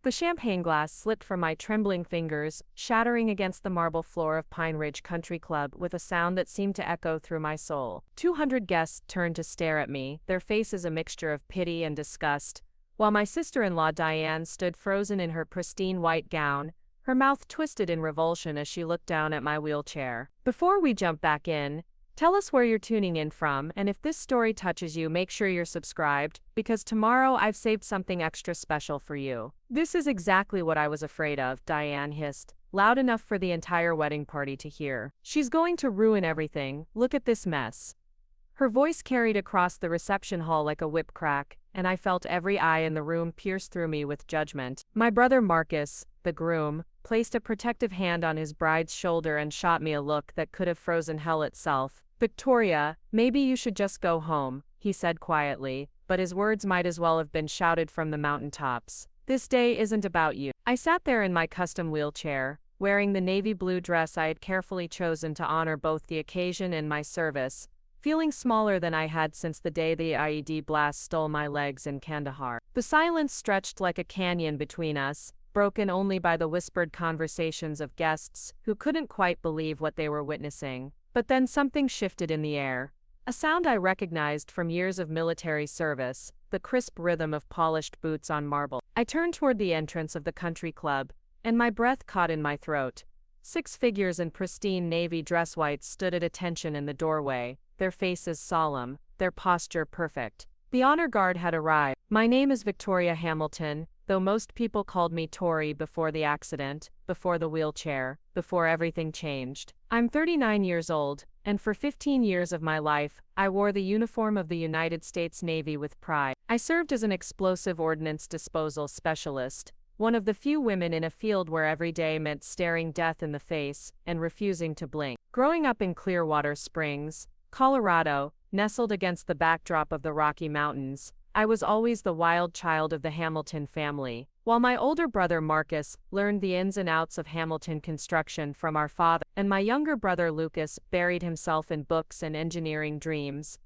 The champagne glass slipped from my trembling fingers, shattering against the marble floor of Pine Ridge Country Club with a sound that seemed to echo through my soul. 200 guests turned to stare at me, their faces a mixture of pity and disgust, while my sister-in-law Diane stood frozen in her pristine white gown, her mouth twisted in revulsion as she looked down at my wheelchair. Before we jump back in, tell us where you're tuning in from, and if this story touches you, make sure you're subscribed, because tomorrow I've saved something extra special for you. This is exactly what I was afraid of, Diane hissed, loud enough for the entire wedding party to hear. She's going to ruin everything, look at this mess. Her voice carried across the reception hall like a whip crack, and I felt every eye in the room pierce through me with judgment. My brother Marcus, the groom, placed a protective hand on his bride's shoulder and shot me a look that could have frozen hell itself. Victoria, maybe you should just go home, he said quietly, but his words might as well have been shouted from the mountaintops. This day isn't about you. I sat there in my custom wheelchair, wearing the navy blue dress I had carefully chosen to honor both the occasion and my service, feeling smaller than I had since the day the IED blast stole my legs in Kandahar. The silence stretched like a canyon between us, broken only by the whispered conversations of guests who couldn't quite believe what they were witnessing. But then something shifted in the air. A sound I recognized from years of military service, the crisp rhythm of polished boots on marble. I turned toward the entrance of the country club, and my breath caught in my throat. 6 figures in pristine navy dress whites stood at attention in the doorway, their faces solemn, their posture perfect. The honor guard had arrived. My name is Victoria Hamilton, though most people called me Tori before the accident, before the wheelchair, before everything changed. I'm 39 years old, and for 15 years of my life, I wore the uniform of the United States Navy with pride. I served as an explosive ordnance disposal specialist, one of the few women in a field where every day meant staring death in the face and refusing to blink. Growing up in Clearwater Springs, Colorado, nestled against the backdrop of the Rocky Mountains, I was always the wild child of the Hamilton family. While my older brother Marcus learned the ins and outs of Hamilton construction from our father, and my younger brother Lucas buried himself in books and engineering dreams,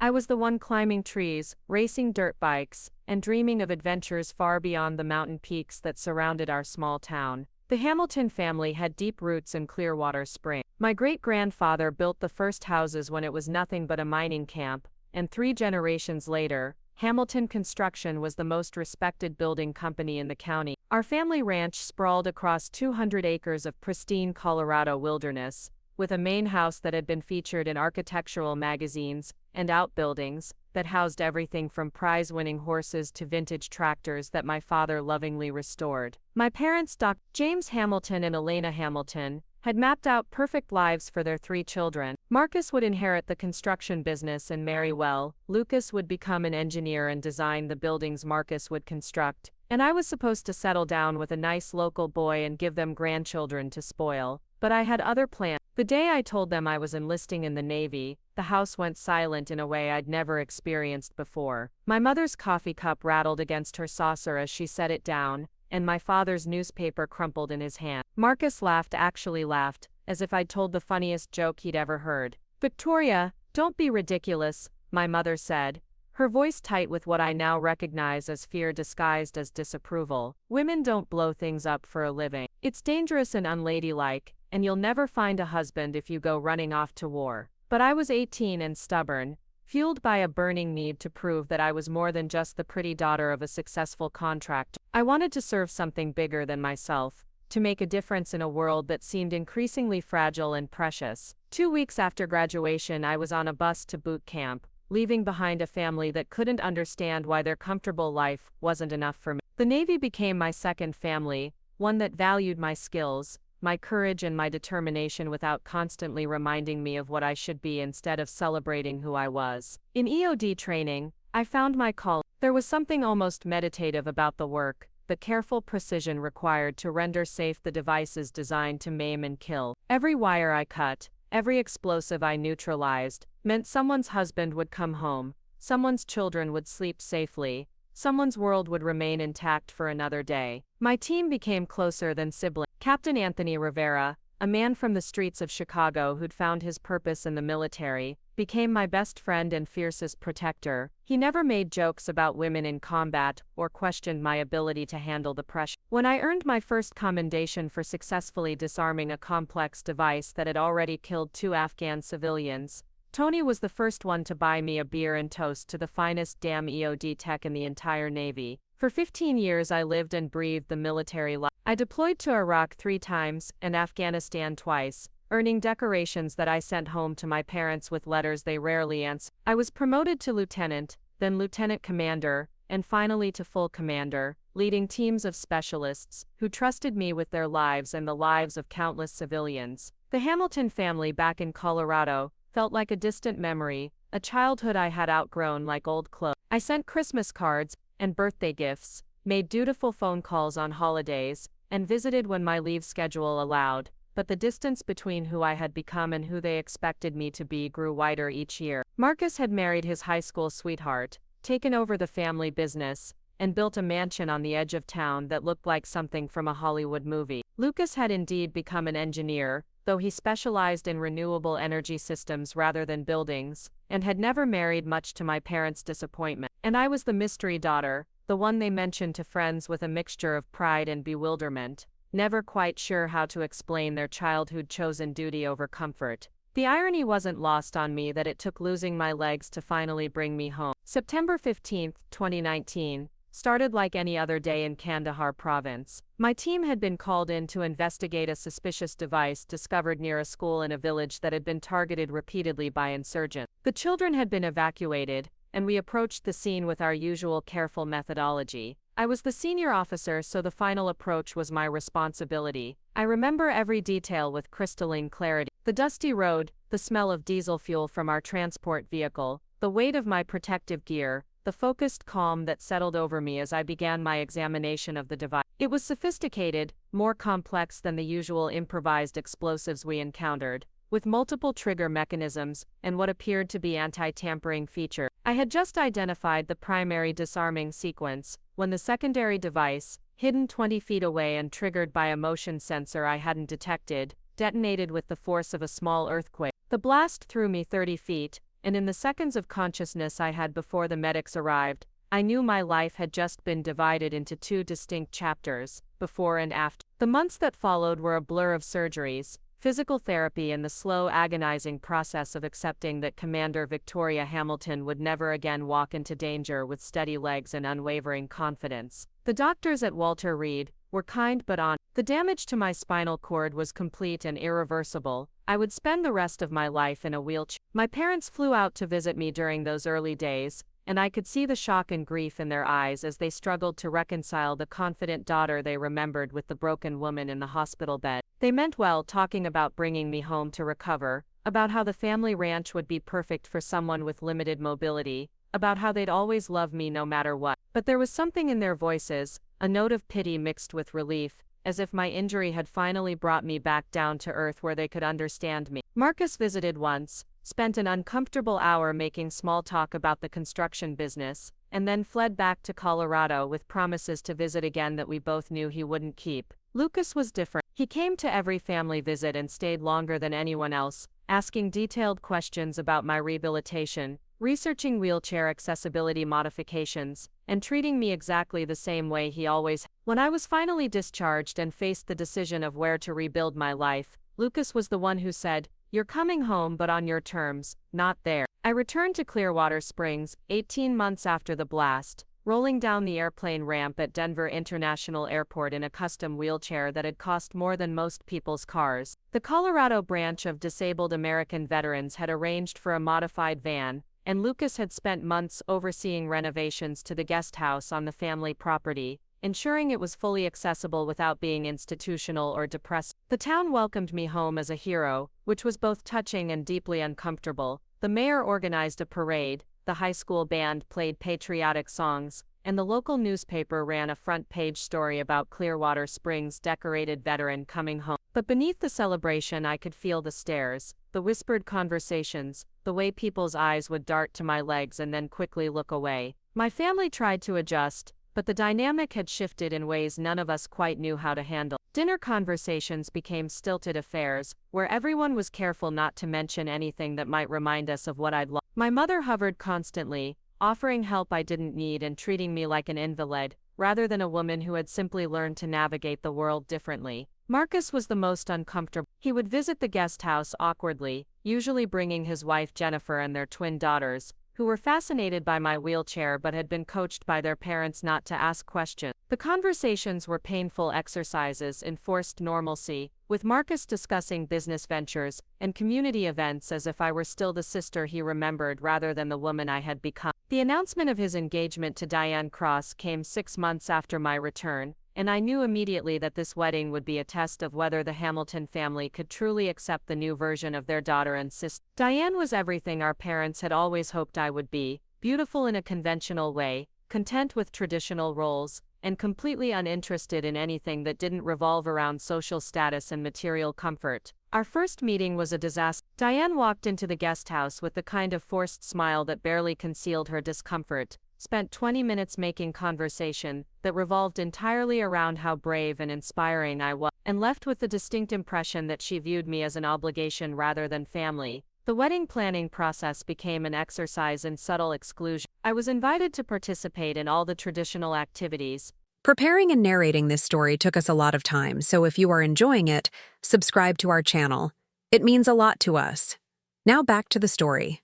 I was the one climbing trees, racing dirt bikes, and dreaming of adventures far beyond the mountain peaks that surrounded our small town. The Hamilton family had deep roots in Clearwater Springs. My great-grandfather built the first houses when it was nothing but a mining camp, and 3 generations later, Hamilton Construction was the most respected building company in the county. Our family ranch sprawled across 200 acres of pristine Colorado wilderness, with a main house that had been featured in architectural magazines, and outbuildings that housed everything from prize-winning horses to vintage tractors that my father lovingly restored. My parents, Dr. James Hamilton and Elena Hamilton, had mapped out perfect lives for their 3 children. Marcus would inherit the construction business and marry well, Lucas would become an engineer and design the buildings Marcus would construct, and I was supposed to settle down with a nice local boy and give them grandchildren to spoil. But I had other plans. The day I told them I was enlisting in the Navy, the house went silent in a way I'd never experienced before. My mother's coffee cup rattled against her saucer as she set it down, and my father's newspaper crumpled in his hand. Marcus actually laughed, as if I'd told the funniest joke he'd ever heard. "Victoria, don't be ridiculous," my mother said, her voice tight with what I now recognize as fear disguised as disapproval. "Women don't blow things up for a living. It's dangerous and unladylike, and you'll never find a husband if you go running off to war." But I was 18 and stubborn, fueled by a burning need to prove that I was more than just the pretty daughter of a successful contractor. I wanted to serve something bigger than myself, to make a difference in a world that seemed increasingly fragile and precious. 2 weeks after graduation, I was on a bus to boot camp, leaving behind a family that couldn't understand why their comfortable life wasn't enough for me. The Navy became my second family, one that valued my skills, my courage and my determination without constantly reminding me of what I should be instead of celebrating who I was. In EOD training, I found my call. There was something almost meditative about the work, the careful precision required to render safe the devices designed to maim and kill. Every wire I cut, every explosive I neutralized, meant someone's husband would come home, someone's children would sleep safely, someone's world would remain intact for another day. My team became closer than siblings. Captain Anthony Rivera, a man from the streets of Chicago who'd found his purpose in the military, became my best friend and fiercest protector. He never made jokes about women in combat or questioned my ability to handle the pressure. When I earned my first commendation for successfully disarming a complex device that had already killed 2 Afghan civilians, Tony was the first one to buy me a beer and toast to the finest damn EOD tech in the entire Navy. For 15 years I lived and breathed the military life. I deployed to Iraq 3 times and Afghanistan twice, earning decorations that I sent home to my parents with letters they rarely answered. I was promoted to lieutenant, then lieutenant commander, and finally to full commander, leading teams of specialists who trusted me with their lives and the lives of countless civilians. The Hamilton family back in Colorado felt like a distant memory, a childhood I had outgrown like old clothes. I sent Christmas cards and birthday gifts, made dutiful phone calls on holidays, and visited when my leave schedule allowed, but the distance between who I had become and who they expected me to be grew wider each year. Marcus had married his high school sweetheart, taken over the family business, and built a mansion on the edge of town that looked like something from a Hollywood movie. Lucas had indeed become an engineer, though he specialized in renewable energy systems rather than buildings, and had never married, much to my parents' disappointment. And I was the mystery daughter, the one they mentioned to friends with a mixture of pride and bewilderment, never quite sure how to explain their childhood chosen duty over comfort. The irony wasn't lost on me that it took losing my legs to finally bring me home. September 15, 2019, started like any other day in Kandahar province. My team had been called in to investigate a suspicious device discovered near a school in a village that had been targeted repeatedly by insurgents. The children had been evacuated, and we approached the scene with our usual careful methodology. I was the senior officer, so the final approach was my responsibility. I remember every detail with crystalline clarity. The dusty road, the smell of diesel fuel from our transport vehicle, the weight of my protective gear, the focused calm that settled over me as I began my examination of the device. It was sophisticated, more complex than the usual improvised explosives we encountered, with multiple trigger mechanisms and what appeared to be anti-tampering features. I had just identified the primary disarming sequence, when the secondary device, hidden 20 feet away and triggered by a motion sensor I hadn't detected, detonated with the force of a small earthquake. The blast threw me 30 feet, and in the seconds of consciousness I had before the medics arrived, I knew my life had just been divided into 2 distinct chapters, before and after. The months that followed were a blur of surgeries, physical therapy, and the slow, agonizing process of accepting that Commander Victoria Hamilton would never again walk into danger with steady legs and unwavering confidence. The doctors at Walter Reed were kind but honest. The damage to my spinal cord was complete and irreversible. I would spend the rest of my life in a wheelchair. My parents flew out to visit me during those early days, and I could see the shock and grief in their eyes as they struggled to reconcile the confident daughter they remembered with the broken woman in the hospital bed. They meant well, talking about bringing me home to recover, about how the family ranch would be perfect for someone with limited mobility, about how they'd always love me no matter what. But there was something in their voices, a note of pity mixed with relief, as if my injury had finally brought me back down to earth where they could understand me. Marcus visited once, spent an uncomfortable hour making small talk about the construction business, and then fled back to Colorado with promises to visit again that we both knew he wouldn't keep. Lucas was different. He came to every family visit and stayed longer than anyone else, asking detailed questions about my rehabilitation, researching wheelchair accessibility modifications, and treating me exactly the same way he always had. When I was finally discharged and faced the decision of where to rebuild my life, Lucas was the one who said, "You're coming home, but on your terms, not there." I returned to Clearwater Springs, 18 months after the blast, rolling down the airplane ramp at Denver International Airport in a custom wheelchair that had cost more than most people's cars. The Colorado branch of Disabled American Veterans had arranged for a modified van, and Lucas had spent months overseeing renovations to the guest house on the family property, ensuring it was fully accessible without being institutional or depressing. The town welcomed me home as a hero, which was both touching and deeply uncomfortable. The mayor organized a parade, the high school band played patriotic songs, and the local newspaper ran a front-page story about Clearwater Springs' decorated veteran coming home. But beneath the celebration I could feel the stares, the whispered conversations, the way people's eyes would dart to my legs and then quickly look away. My family tried to adjust, but the dynamic had shifted in ways none of us quite knew how to handle. Dinner conversations became stilted affairs, where everyone was careful not to mention anything that might remind us of what I'd lost. My mother hovered constantly, offering help I didn't need and treating me like an invalid, rather than a woman who had simply learned to navigate the world differently. Marcus was the most uncomfortable. He would visit the guest house awkwardly, usually bringing his wife Jennifer and their twin daughters, who were fascinated by my wheelchair but had been coached by their parents not to ask questions. The conversations were painful exercises in forced normalcy, with Marcus discussing business ventures and community events as if I were still the sister he remembered rather than the woman I had become. The announcement of his engagement to Diane came 6 months after my return, and I knew immediately that this wedding would be a test of whether the Hamilton family could truly accept the new version of their daughter and sister. Diane was everything our parents had always hoped I would be, beautiful in a conventional way, content with traditional roles, and completely uninterested in anything that didn't revolve around social status and material comfort. Our first meeting was a disaster. Diane walked into the guest house with the kind of forced smile that barely concealed her discomfort, spent 20 minutes making conversation that revolved entirely around how brave and inspiring I was, and left with the distinct impression that she viewed me as an obligation rather than family. The wedding planning process became an exercise in subtle exclusion. I was invited to participate in all the traditional activities. Preparing and narrating this story took us a lot of time, so if you are enjoying it, subscribe to our channel. It means a lot to us. Now back to the story.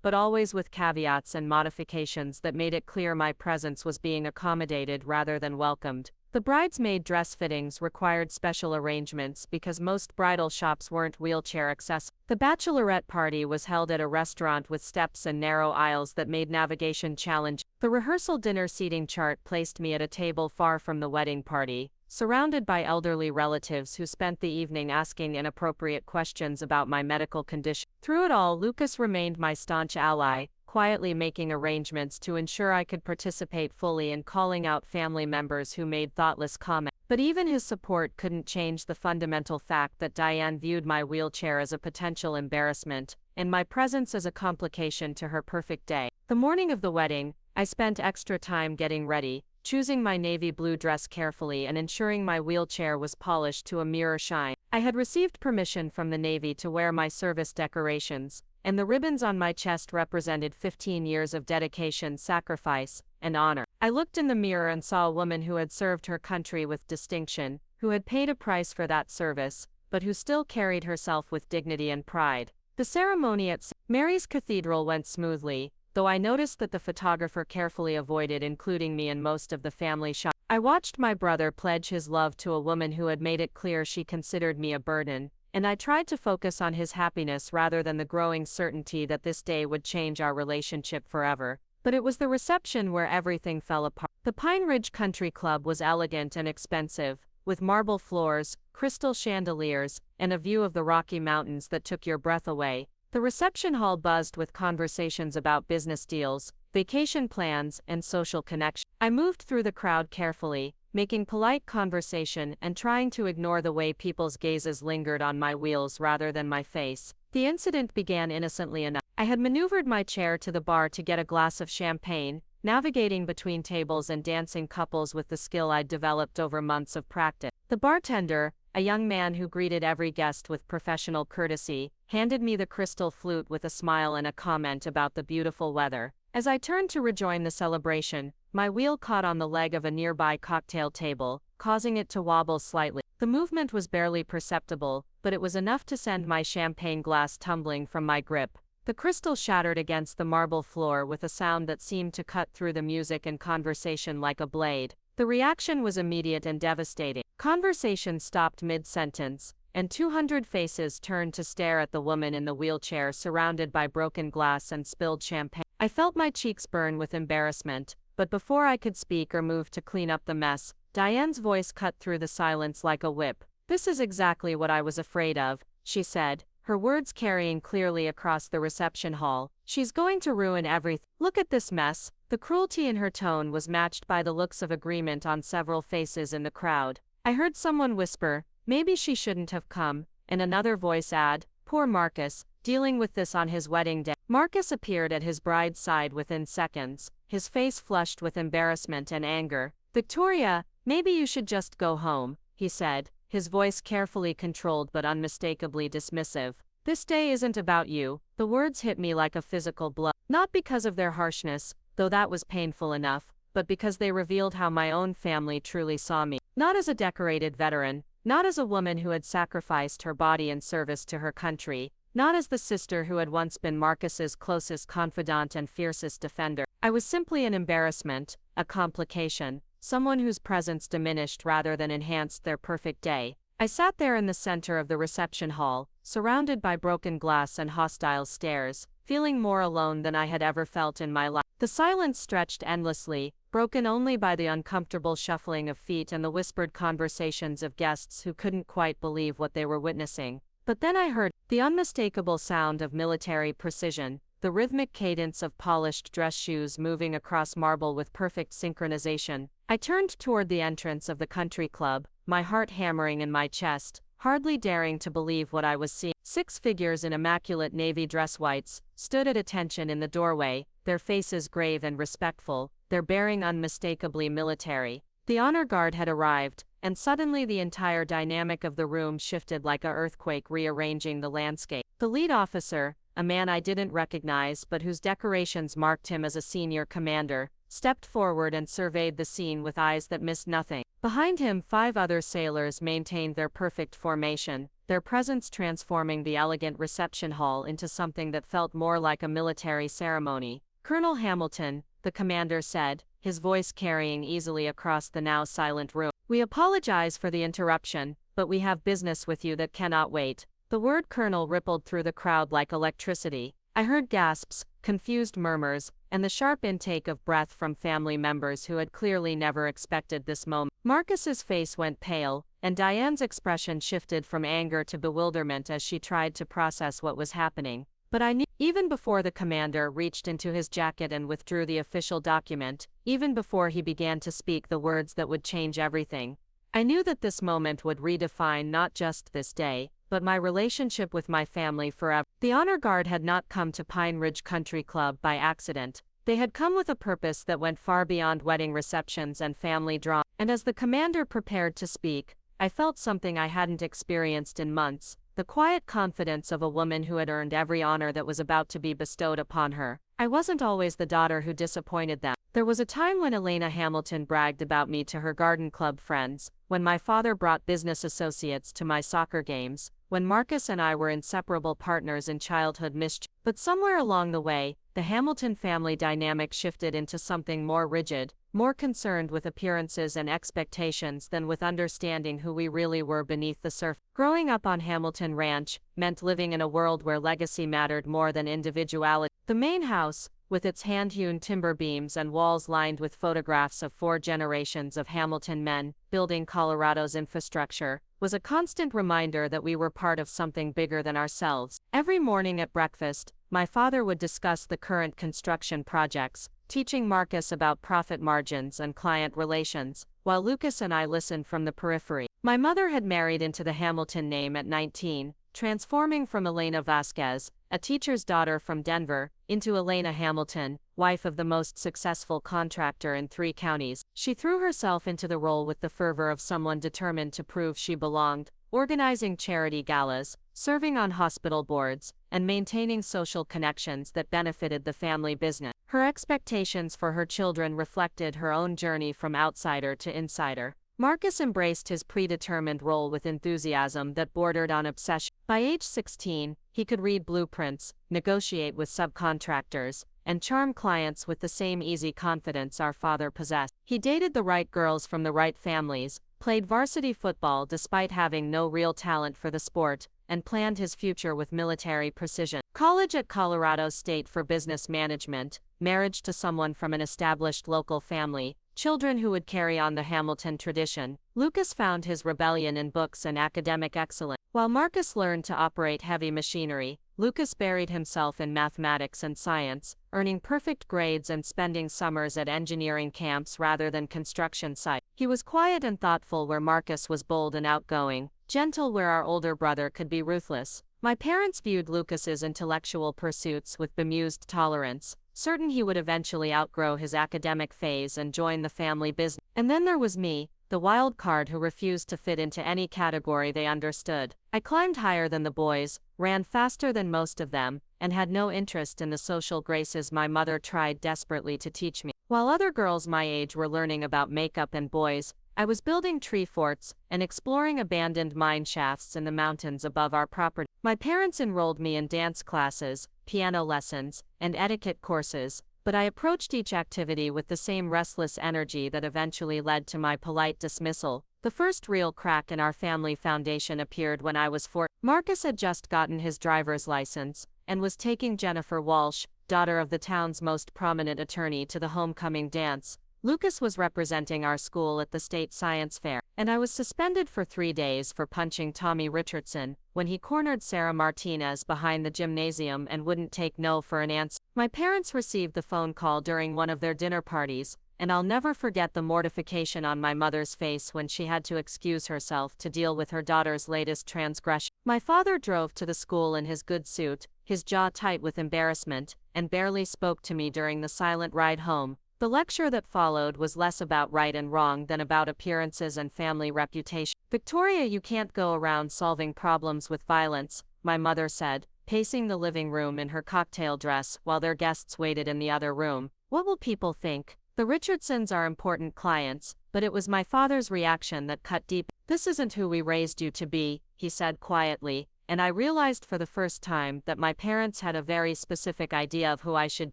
But always with caveats and modifications that made it clear my presence was being accommodated rather than welcomed. The bridesmaid dress fittings required special arrangements because most bridal shops weren't wheelchair accessible. The bachelorette party was held at a restaurant with steps and narrow aisles that made navigation challenging. The rehearsal dinner seating chart placed me at a table far from the wedding party, surrounded by elderly relatives who spent the evening asking inappropriate questions about my medical condition. Through it all, Lucas remained my staunch ally, quietly making arrangements to ensure I could participate fully and calling out family members who made thoughtless comments. But even his support couldn't change the fundamental fact that Diane viewed my wheelchair as a potential embarrassment, and my presence as a complication to her perfect day. The morning of the wedding, I spent extra time getting ready, choosing my navy blue dress carefully and ensuring my wheelchair was polished to a mirror shine. I had received permission from the Navy to wear my service decorations, and the ribbons on my chest represented 15 years of dedication, sacrifice, and honor. I looked in the mirror and saw a woman who had served her country with distinction, who had paid a price for that service, but who still carried herself with dignity and pride. The ceremony at St. Mary's Cathedral went smoothly, though I noticed that the photographer carefully avoided including me in most of the family shots. I watched my brother pledge his love to a woman who had made it clear she considered me a burden, and I tried to focus on his happiness rather than the growing certainty that this day would change our relationship forever. But it was the reception where everything fell apart. The Pine Ridge Country Club was elegant and expensive, with marble floors, crystal chandeliers, and a view of the Rocky Mountains that took your breath away. The reception hall buzzed with conversations about business deals, vacation plans, and social connections. I moved through the crowd carefully, making polite conversation and trying to ignore the way people's gazes lingered on my wheels rather than my face. The incident began innocently enough. I had maneuvered my chair to the bar to get a glass of champagne, navigating between tables and dancing couples with the skill I'd developed over months of practice. The bartender, a young man who greeted every guest with professional courtesy, handed me the crystal flute with a smile and a comment about the beautiful weather. As I turned to rejoin the celebration, my wheel caught on the leg of a nearby cocktail table, causing it to wobble slightly. The movement was barely perceptible, but it was enough to send my champagne glass tumbling from my grip. The crystal shattered against the marble floor with a sound that seemed to cut through the music and conversation like a blade. The reaction was immediate and devastating. Conversation stopped mid-sentence, and 200 faces turned to stare at the woman in the wheelchair surrounded by broken glass and spilled champagne. I felt my cheeks burn with embarrassment, but before I could speak or move to clean up the mess, Diane's voice cut through the silence like a whip. "This is exactly what I was afraid of," she said, her words carrying clearly across the reception hall. "She's going to ruin everything. Look at this mess." The cruelty in her tone was matched by the looks of agreement on several faces in the crowd. I heard someone whisper, "Maybe she shouldn't have come," and another voice add, "Poor Marcus, dealing with this on his wedding day." Marcus appeared at his bride's side within seconds, his face flushed with embarrassment and anger. "Victoria, maybe you should just go home," he he said, his voice carefully controlled but unmistakably dismissive. This day isn't about you. The words hit me like a physical blow. Not because of their harshness, though that was painful enough, but because they revealed how my own family truly saw me. Not as a decorated veteran, not as a woman who had sacrificed her body in service to her country, not as the sister who had once been Marcus's closest confidant and fiercest defender. I was simply an embarrassment, a complication, someone whose presence diminished rather than enhanced their perfect day. I sat there in the center of the reception hall, surrounded by broken glass and hostile stares, feeling more alone than I had ever felt in my life. The silence stretched endlessly, broken only by the uncomfortable shuffling of feet and the whispered conversations of guests who couldn't quite believe what they were witnessing. But then I heard the unmistakable sound of military precision, the rhythmic cadence of polished dress shoes moving across marble with perfect synchronization. I turned toward the entrance of the country club, my heart hammering in my chest, hardly daring to believe what I was seeing. 6 figures in immaculate navy dress whites stood at attention in the doorway, their faces grave and respectful, their bearing unmistakably military. The honor guard had arrived, and suddenly the entire dynamic of the room shifted like an earthquake, rearranging the landscape. The lead officer, a man I didn't recognize but whose decorations marked him as a senior commander, stepped forward and surveyed the scene with eyes that missed nothing. Behind him, 5 other sailors maintained their perfect formation, their presence transforming the elegant reception hall into something that felt more like a military ceremony. "Colonel Hamilton," the commander said, his voice carrying easily across the now silent room, "we apologize for the interruption, but we have business with you that cannot wait." The word colonel rippled through the crowd like electricity. I heard gasps, confused murmurs, and the sharp intake of breath from family members who had clearly never expected this moment. Marcus's face went pale, and Diane's expression shifted from anger to bewilderment as she tried to process what was happening. But I knew, even before the commander reached into his jacket and withdrew the official document, even before he began to speak the words that would change everything, I knew that this moment would redefine not just this day, but my relationship with my family forever. The honor guard had not come to Pine Ridge Country Club by accident. They had come with a purpose that went far beyond wedding receptions and family drama. And as the commander prepared to speak, I felt something I hadn't experienced in months, the quiet confidence of a woman who had earned every honor that was about to be bestowed upon her. I wasn't always the daughter who disappointed them. There was a time when Elena Hamilton bragged about me to her garden club friends, when my father brought business associates to my soccer games, when Marcus and I were inseparable partners in childhood mischief. But somewhere along the way, the Hamilton family dynamic shifted into something more rigid, more concerned with appearances and expectations than with understanding who we really were beneath the surface. Growing up on Hamilton Ranch meant living in a world where legacy mattered more than individuality. The main house, with its hand-hewn timber beams and walls lined with photographs of 4 generations of Hamilton men building Colorado's infrastructure, was a constant reminder that we were part of something bigger than ourselves. Every morning at breakfast, my father would discuss the current construction projects, teaching Marcus about profit margins and client relations, while Lucas and I listened from the periphery. My mother had married into the Hamilton name at 19, transforming from Elena Vasquez, a teacher's daughter from Denver, into Elena Hamilton, wife of the most successful contractor in 3 counties. She threw herself into the role with the fervor of someone determined to prove she belonged, organizing charity galas, serving on hospital boards, and maintaining social connections that benefited the family business. Her expectations for her children reflected her own journey from outsider to insider. Marcus embraced his predetermined role with enthusiasm that bordered on obsession. By age 16, he could read blueprints, negotiate with subcontractors, and charm clients with the same easy confidence our father possessed. He dated the right girls from the right families, played varsity football despite having no real talent for the sport, and planned his future with military precision. College at Colorado State for business management, marriage to someone from an established local family, children who would carry on the Hamilton tradition. Lucas found his rebellion in books and academic excellence. While Marcus learned to operate heavy machinery, Lucas buried himself in mathematics and science, earning perfect grades and spending summers at engineering camps rather than construction sites. He was quiet and thoughtful where Marcus was bold and outgoing, gentle where our older brother could be ruthless. My parents viewed Lucas's intellectual pursuits with bemused tolerance, certain he would eventually outgrow his academic phase and join the family business. And then there was me, the wild card who refused to fit into any category they understood. I climbed higher than the boys, ran faster than most of them, and had no interest in the social graces my mother tried desperately to teach me. While other girls my age were learning about makeup and boys, I was building tree forts and exploring abandoned mine shafts in the mountains above our property. My parents enrolled me in dance classes, piano lessons, and etiquette courses, but I approached each activity with the same restless energy that eventually led to my polite dismissal. The first real crack in our family foundation appeared when I was 4. Marcus had just gotten his driver's license and was taking Jennifer Walsh, daughter of the town's most prominent attorney, to the homecoming dance. Lucas was representing our school at the state science fair, and I was suspended for 3 days for punching Tommy Richardson when he cornered Sarah Martinez behind the gymnasium and wouldn't take no for an answer. My parents received the phone call during one of their dinner parties, and I'll never forget the mortification on my mother's face when she had to excuse herself to deal with her daughter's latest transgression. My father drove to the school in his good suit, his jaw tight with embarrassment, and barely spoke to me during the silent ride home. The lecture that followed was less about right and wrong than about appearances and family reputation. "Victoria, you can't go around solving problems with violence," my mother said, pacing the living room in her cocktail dress while their guests waited in the other room. "What will people think? The Richardsons are important clients," but it was my father's reaction that cut deep. "This isn't who we raised you to be," he said quietly, and I realized for the first time that my parents had a very specific idea of who I should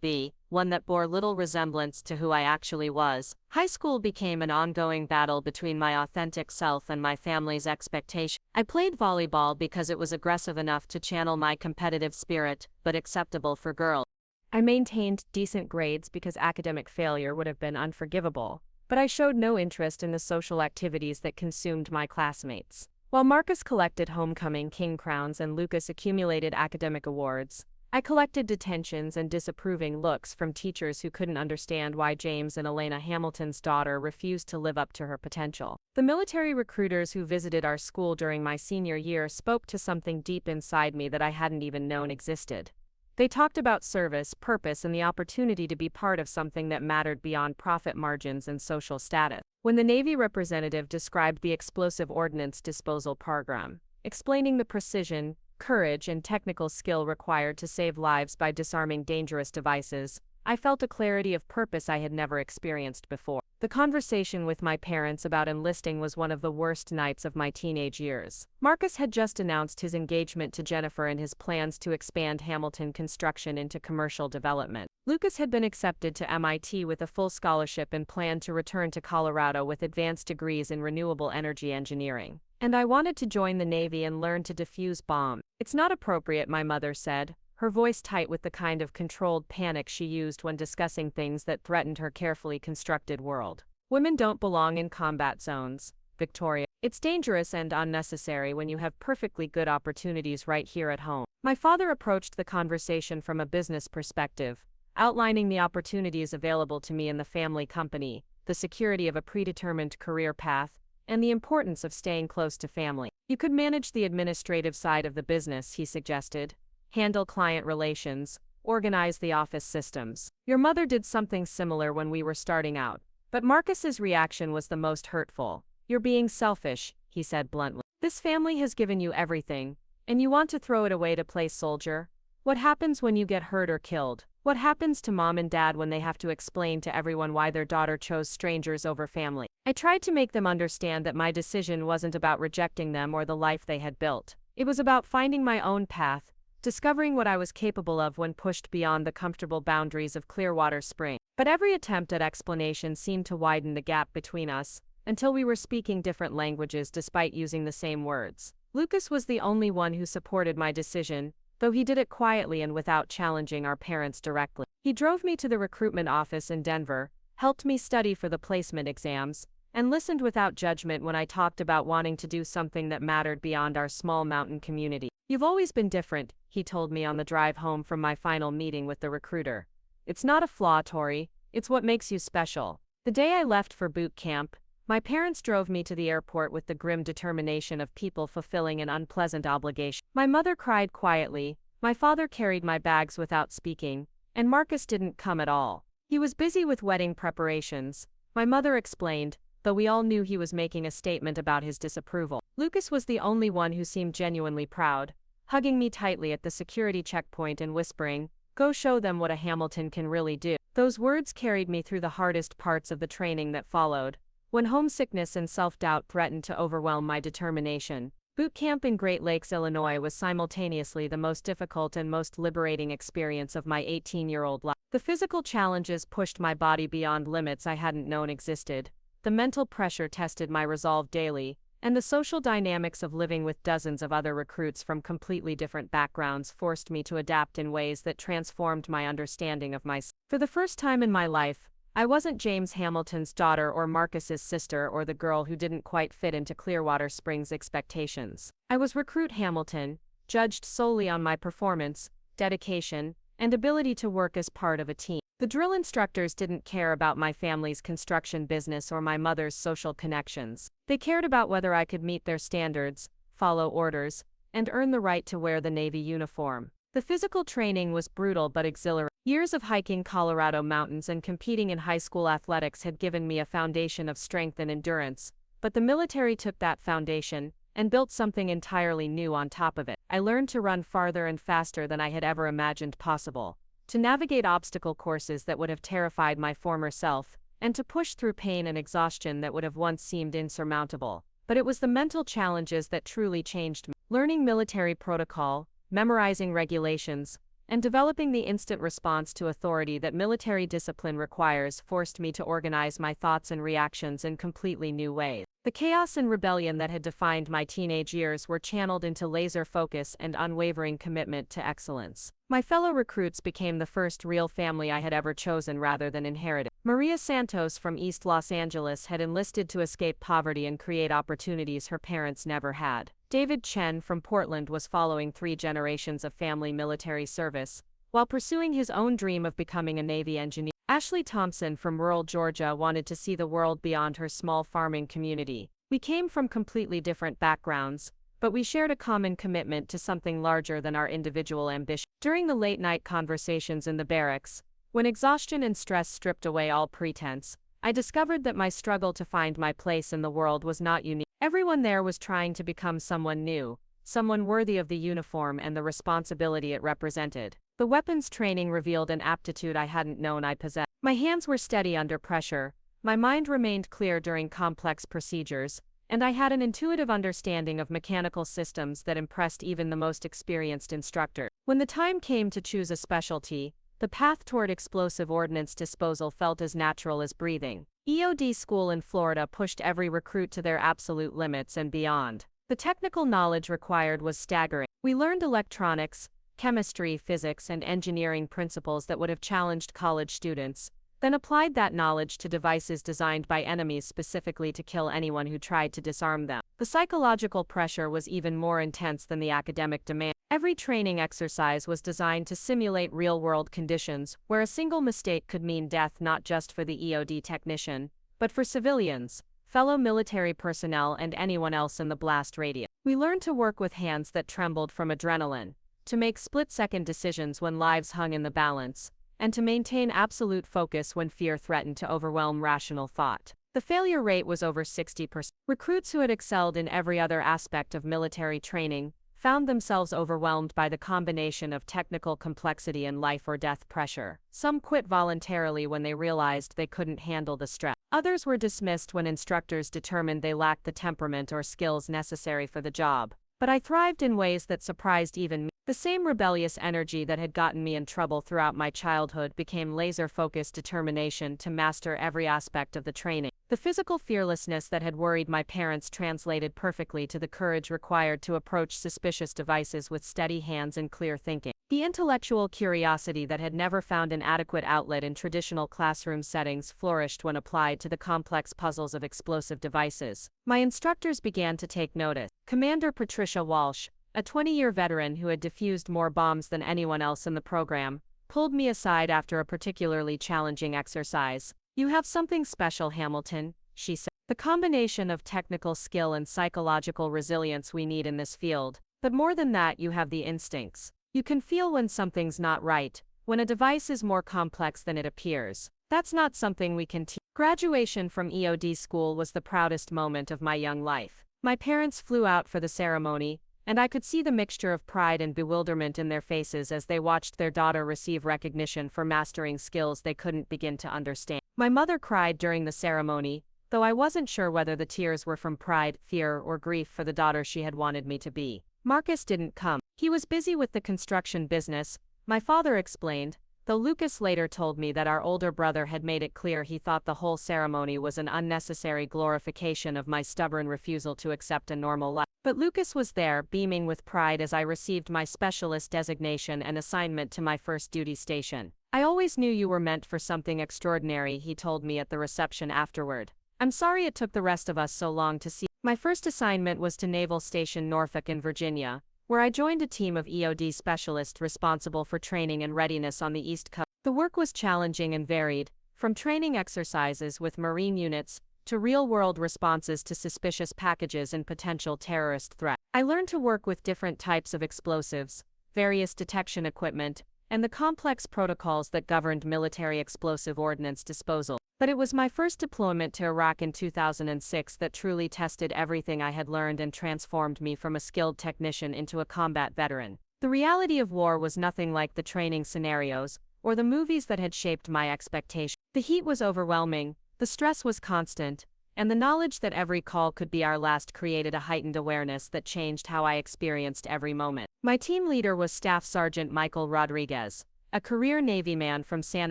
be, one that bore little resemblance to who I actually was. High school became an ongoing battle between my authentic self and my family's expectations. I played volleyball because it was aggressive enough to channel my competitive spirit, but acceptable for girls. I maintained decent grades because academic failure would have been unforgivable, but I showed no interest in the social activities that consumed my classmates. While Marcus collected homecoming king crowns and Lucas accumulated academic awards, I collected detentions and disapproving looks from teachers who couldn't understand why James and Elena Hamilton's daughter refused to live up to her potential. The military recruiters who visited our school during my senior year spoke to something deep inside me that I hadn't even known existed. They talked about service, purpose, and the opportunity to be part of something that mattered beyond profit margins and social status. When the Navy representative described the explosive ordnance disposal program, explaining the precision, courage, and technical skill required to save lives by disarming dangerous devices, I felt a clarity of purpose I had never experienced before. The conversation with my parents about enlisting was one of the worst nights of my teenage years. Marcus had just announced his engagement to Jennifer and his plans to expand Hamilton construction into commercial development. Lucas had been accepted to MIT with a full scholarship and planned to return to Colorado with advanced degrees in renewable energy engineering. And I wanted to join the Navy and learn to defuse bombs. "It's not appropriate," my mother said, her voice tight with the kind of controlled panic she used when discussing things that threatened her carefully constructed world. "Women don't belong in combat zones, Victoria. It's dangerous and unnecessary when you have perfectly good opportunities right here at home." My father approached the conversation from a business perspective, outlining the opportunities available to me in the family company, the security of a predetermined career path, and the importance of staying close to family. "You could manage the administrative side of the business," he suggested. "Handle client relations, organize the office systems." Your mother did something similar when we were starting out, but Marcus's reaction was the most hurtful. "You're being selfish," he said bluntly. "This family has given you everything, and you want to throw it away to play soldier? What happens when you get hurt or killed? What happens to mom and dad when they have to explain to everyone why their daughter chose strangers over family?" I tried to make them understand that my decision wasn't about rejecting them or the life they had built. It was about finding my own path, discovering what I was capable of when pushed beyond the comfortable boundaries of Clearwater Spring. But every attempt at explanation seemed to widen the gap between us, until we were speaking different languages despite using the same words. Lucas was the only one who supported my decision, though he did it quietly and without challenging our parents directly. He drove me to the recruitment office in Denver, helped me study for the placement exams, and listened without judgment when I talked about wanting to do something that mattered beyond our small mountain community. "You've always been different," he told me on the drive home from my final meeting with the recruiter. "It's not a flaw, Tori, it's what makes you special." The day I left for boot camp, my parents drove me to the airport with the grim determination of people fulfilling an unpleasant obligation. My mother cried quietly, my father carried my bags without speaking, and Marcus didn't come at all. He was busy with wedding preparations. My mother explained, though we all knew he was making a statement about his disapproval. Lucas was the only one who seemed genuinely proud, hugging me tightly at the security checkpoint and whispering, "Go show them what a Hamilton can really do." Those words carried me through the hardest parts of the training that followed, when homesickness and self-doubt threatened to overwhelm my determination. Boot camp in Great Lakes, Illinois was simultaneously the most difficult and most liberating experience of my 18-year-old life. The physical challenges pushed my body beyond limits I hadn't known existed. The mental pressure tested my resolve daily, and the social dynamics of living with dozens of other recruits from completely different backgrounds forced me to adapt in ways that transformed my understanding of myself. For the first time in my life, I wasn't James Hamilton's daughter or Marcus's sister or the girl who didn't quite fit into Clearwater Springs' expectations. I was Recruit Hamilton, judged solely on my performance, dedication, and ability to work as part of a team. The drill instructors didn't care about my family's construction business or my mother's social connections. They cared about whether I could meet their standards, follow orders, and earn the right to wear the Navy uniform. The physical training was brutal but exhilarating. Years of hiking Colorado mountains and competing in high school athletics had given me a foundation of strength and endurance, but the military took that foundation and built something entirely new on top of it. I learned to run farther and faster than I had ever imagined possible, to navigate obstacle courses that would have terrified my former self, and to push through pain and exhaustion that would have once seemed insurmountable. But it was the mental challenges that truly changed me. Learning military protocol, memorizing regulations, and developing the instant response to authority that military discipline requires forced me to organize my thoughts and reactions in completely new ways. The chaos and rebellion that had defined my teenage years were channeled into laser focus and unwavering commitment to excellence. My fellow recruits became the first real family I had ever chosen rather than inherited. Maria Santos from East Los Angeles had enlisted to escape poverty and create opportunities her parents never had. David Chen from Portland was following 3 generations of family military service, while pursuing his own dream of becoming a Navy engineer. Ashley Thompson from rural Georgia wanted to see the world beyond her small farming community. We came from completely different backgrounds, but we shared a common commitment to something larger than our individual ambition. During the late-night conversations in the barracks, when exhaustion and stress stripped away all pretense, I discovered that my struggle to find my place in the world was not unique. Everyone there was trying to become someone new, someone worthy of the uniform and the responsibility it represented. The weapons training revealed an aptitude I hadn't known I possessed. My hands were steady under pressure, my mind remained clear during complex procedures, and I had an intuitive understanding of mechanical systems that impressed even the most experienced instructor. When the time came to choose a specialty, the path toward explosive ordnance disposal felt as natural as breathing. EOD school in Florida pushed every recruit to their absolute limits and beyond. The technical knowledge required was staggering. We learned electronics, chemistry, physics, and engineering principles that would have challenged college students, then applied that knowledge to devices designed by enemies specifically to kill anyone who tried to disarm them. The psychological pressure was even more intense than the academic demand. Every training exercise was designed to simulate real-world conditions, where a single mistake could mean death not just for the EOD technician, but for civilians, fellow military personnel, and anyone else in the blast radius. We learned to work with hands that trembled from adrenaline, to make split-second decisions when lives hung in the balance, and to maintain absolute focus when fear threatened to overwhelm rational thought. The failure rate was over 60%. Recruits who had excelled in every other aspect of military training found themselves overwhelmed by the combination of technical complexity and life-or-death pressure. Some quit voluntarily when they realized they couldn't handle the stress. Others were dismissed when instructors determined they lacked the temperament or skills necessary for the job. But I thrived in ways that surprised even me. The same rebellious energy that had gotten me in trouble throughout my childhood became laser-focused determination to master every aspect of the training. The physical fearlessness that had worried my parents translated perfectly to the courage required to approach suspicious devices with steady hands and clear thinking. The intellectual curiosity that had never found an adequate outlet in traditional classroom settings flourished when applied to the complex puzzles of explosive devices. My instructors began to take notice. Commander Patricia Walsh, a 20-year veteran who had defused more bombs than anyone else in the program, pulled me aside after a particularly challenging exercise. "You have something special, Hamilton," she said. "The combination of technical skill and psychological resilience we need in this field. But more than that, you have the instincts. You can feel when something's not right, when a device is more complex than it appears. That's not something we can teach. Graduation from EOD school was the proudest moment of my young life. My parents flew out for the ceremony, and I could see the mixture of pride and bewilderment in their faces as they watched their daughter receive recognition for mastering skills they couldn't begin to understand. My mother cried during the ceremony, though I wasn't sure whether the tears were from pride, fear, or grief for the daughter she had wanted me to be. Marcus didn't come. He was busy with the construction business, my father explained, though Lucas later told me that our older brother had made it clear he thought the whole ceremony was an unnecessary glorification of my stubborn refusal to accept a normal life. But Lucas was there, beaming with pride as I received my specialist designation and assignment to my first duty station. "I always knew you were meant for something extraordinary," he told me at the reception afterward. "I'm sorry it took the rest of us so long to see." My first assignment was to Naval Station Norfolk in Virginia, where I joined a team of EOD specialists responsible for training and readiness on the East Coast. The work was challenging and varied, from training exercises with Marine units to real-world responses to suspicious packages and potential terrorist threats. I learned to work with different types of explosives, various detection equipment, and the complex protocols that governed military explosive ordnance disposal. But it was my first deployment to Iraq in 2006 that truly tested everything I had learned and transformed me from a skilled technician into a combat veteran. The reality of war was nothing like the training scenarios or the movies that had shaped my expectations. The heat was overwhelming, the stress was constant, and the knowledge that every call could be our last created a heightened awareness that changed how I experienced every moment. My team leader was Staff Sergeant Michael Rodriguez, a career Navy man from San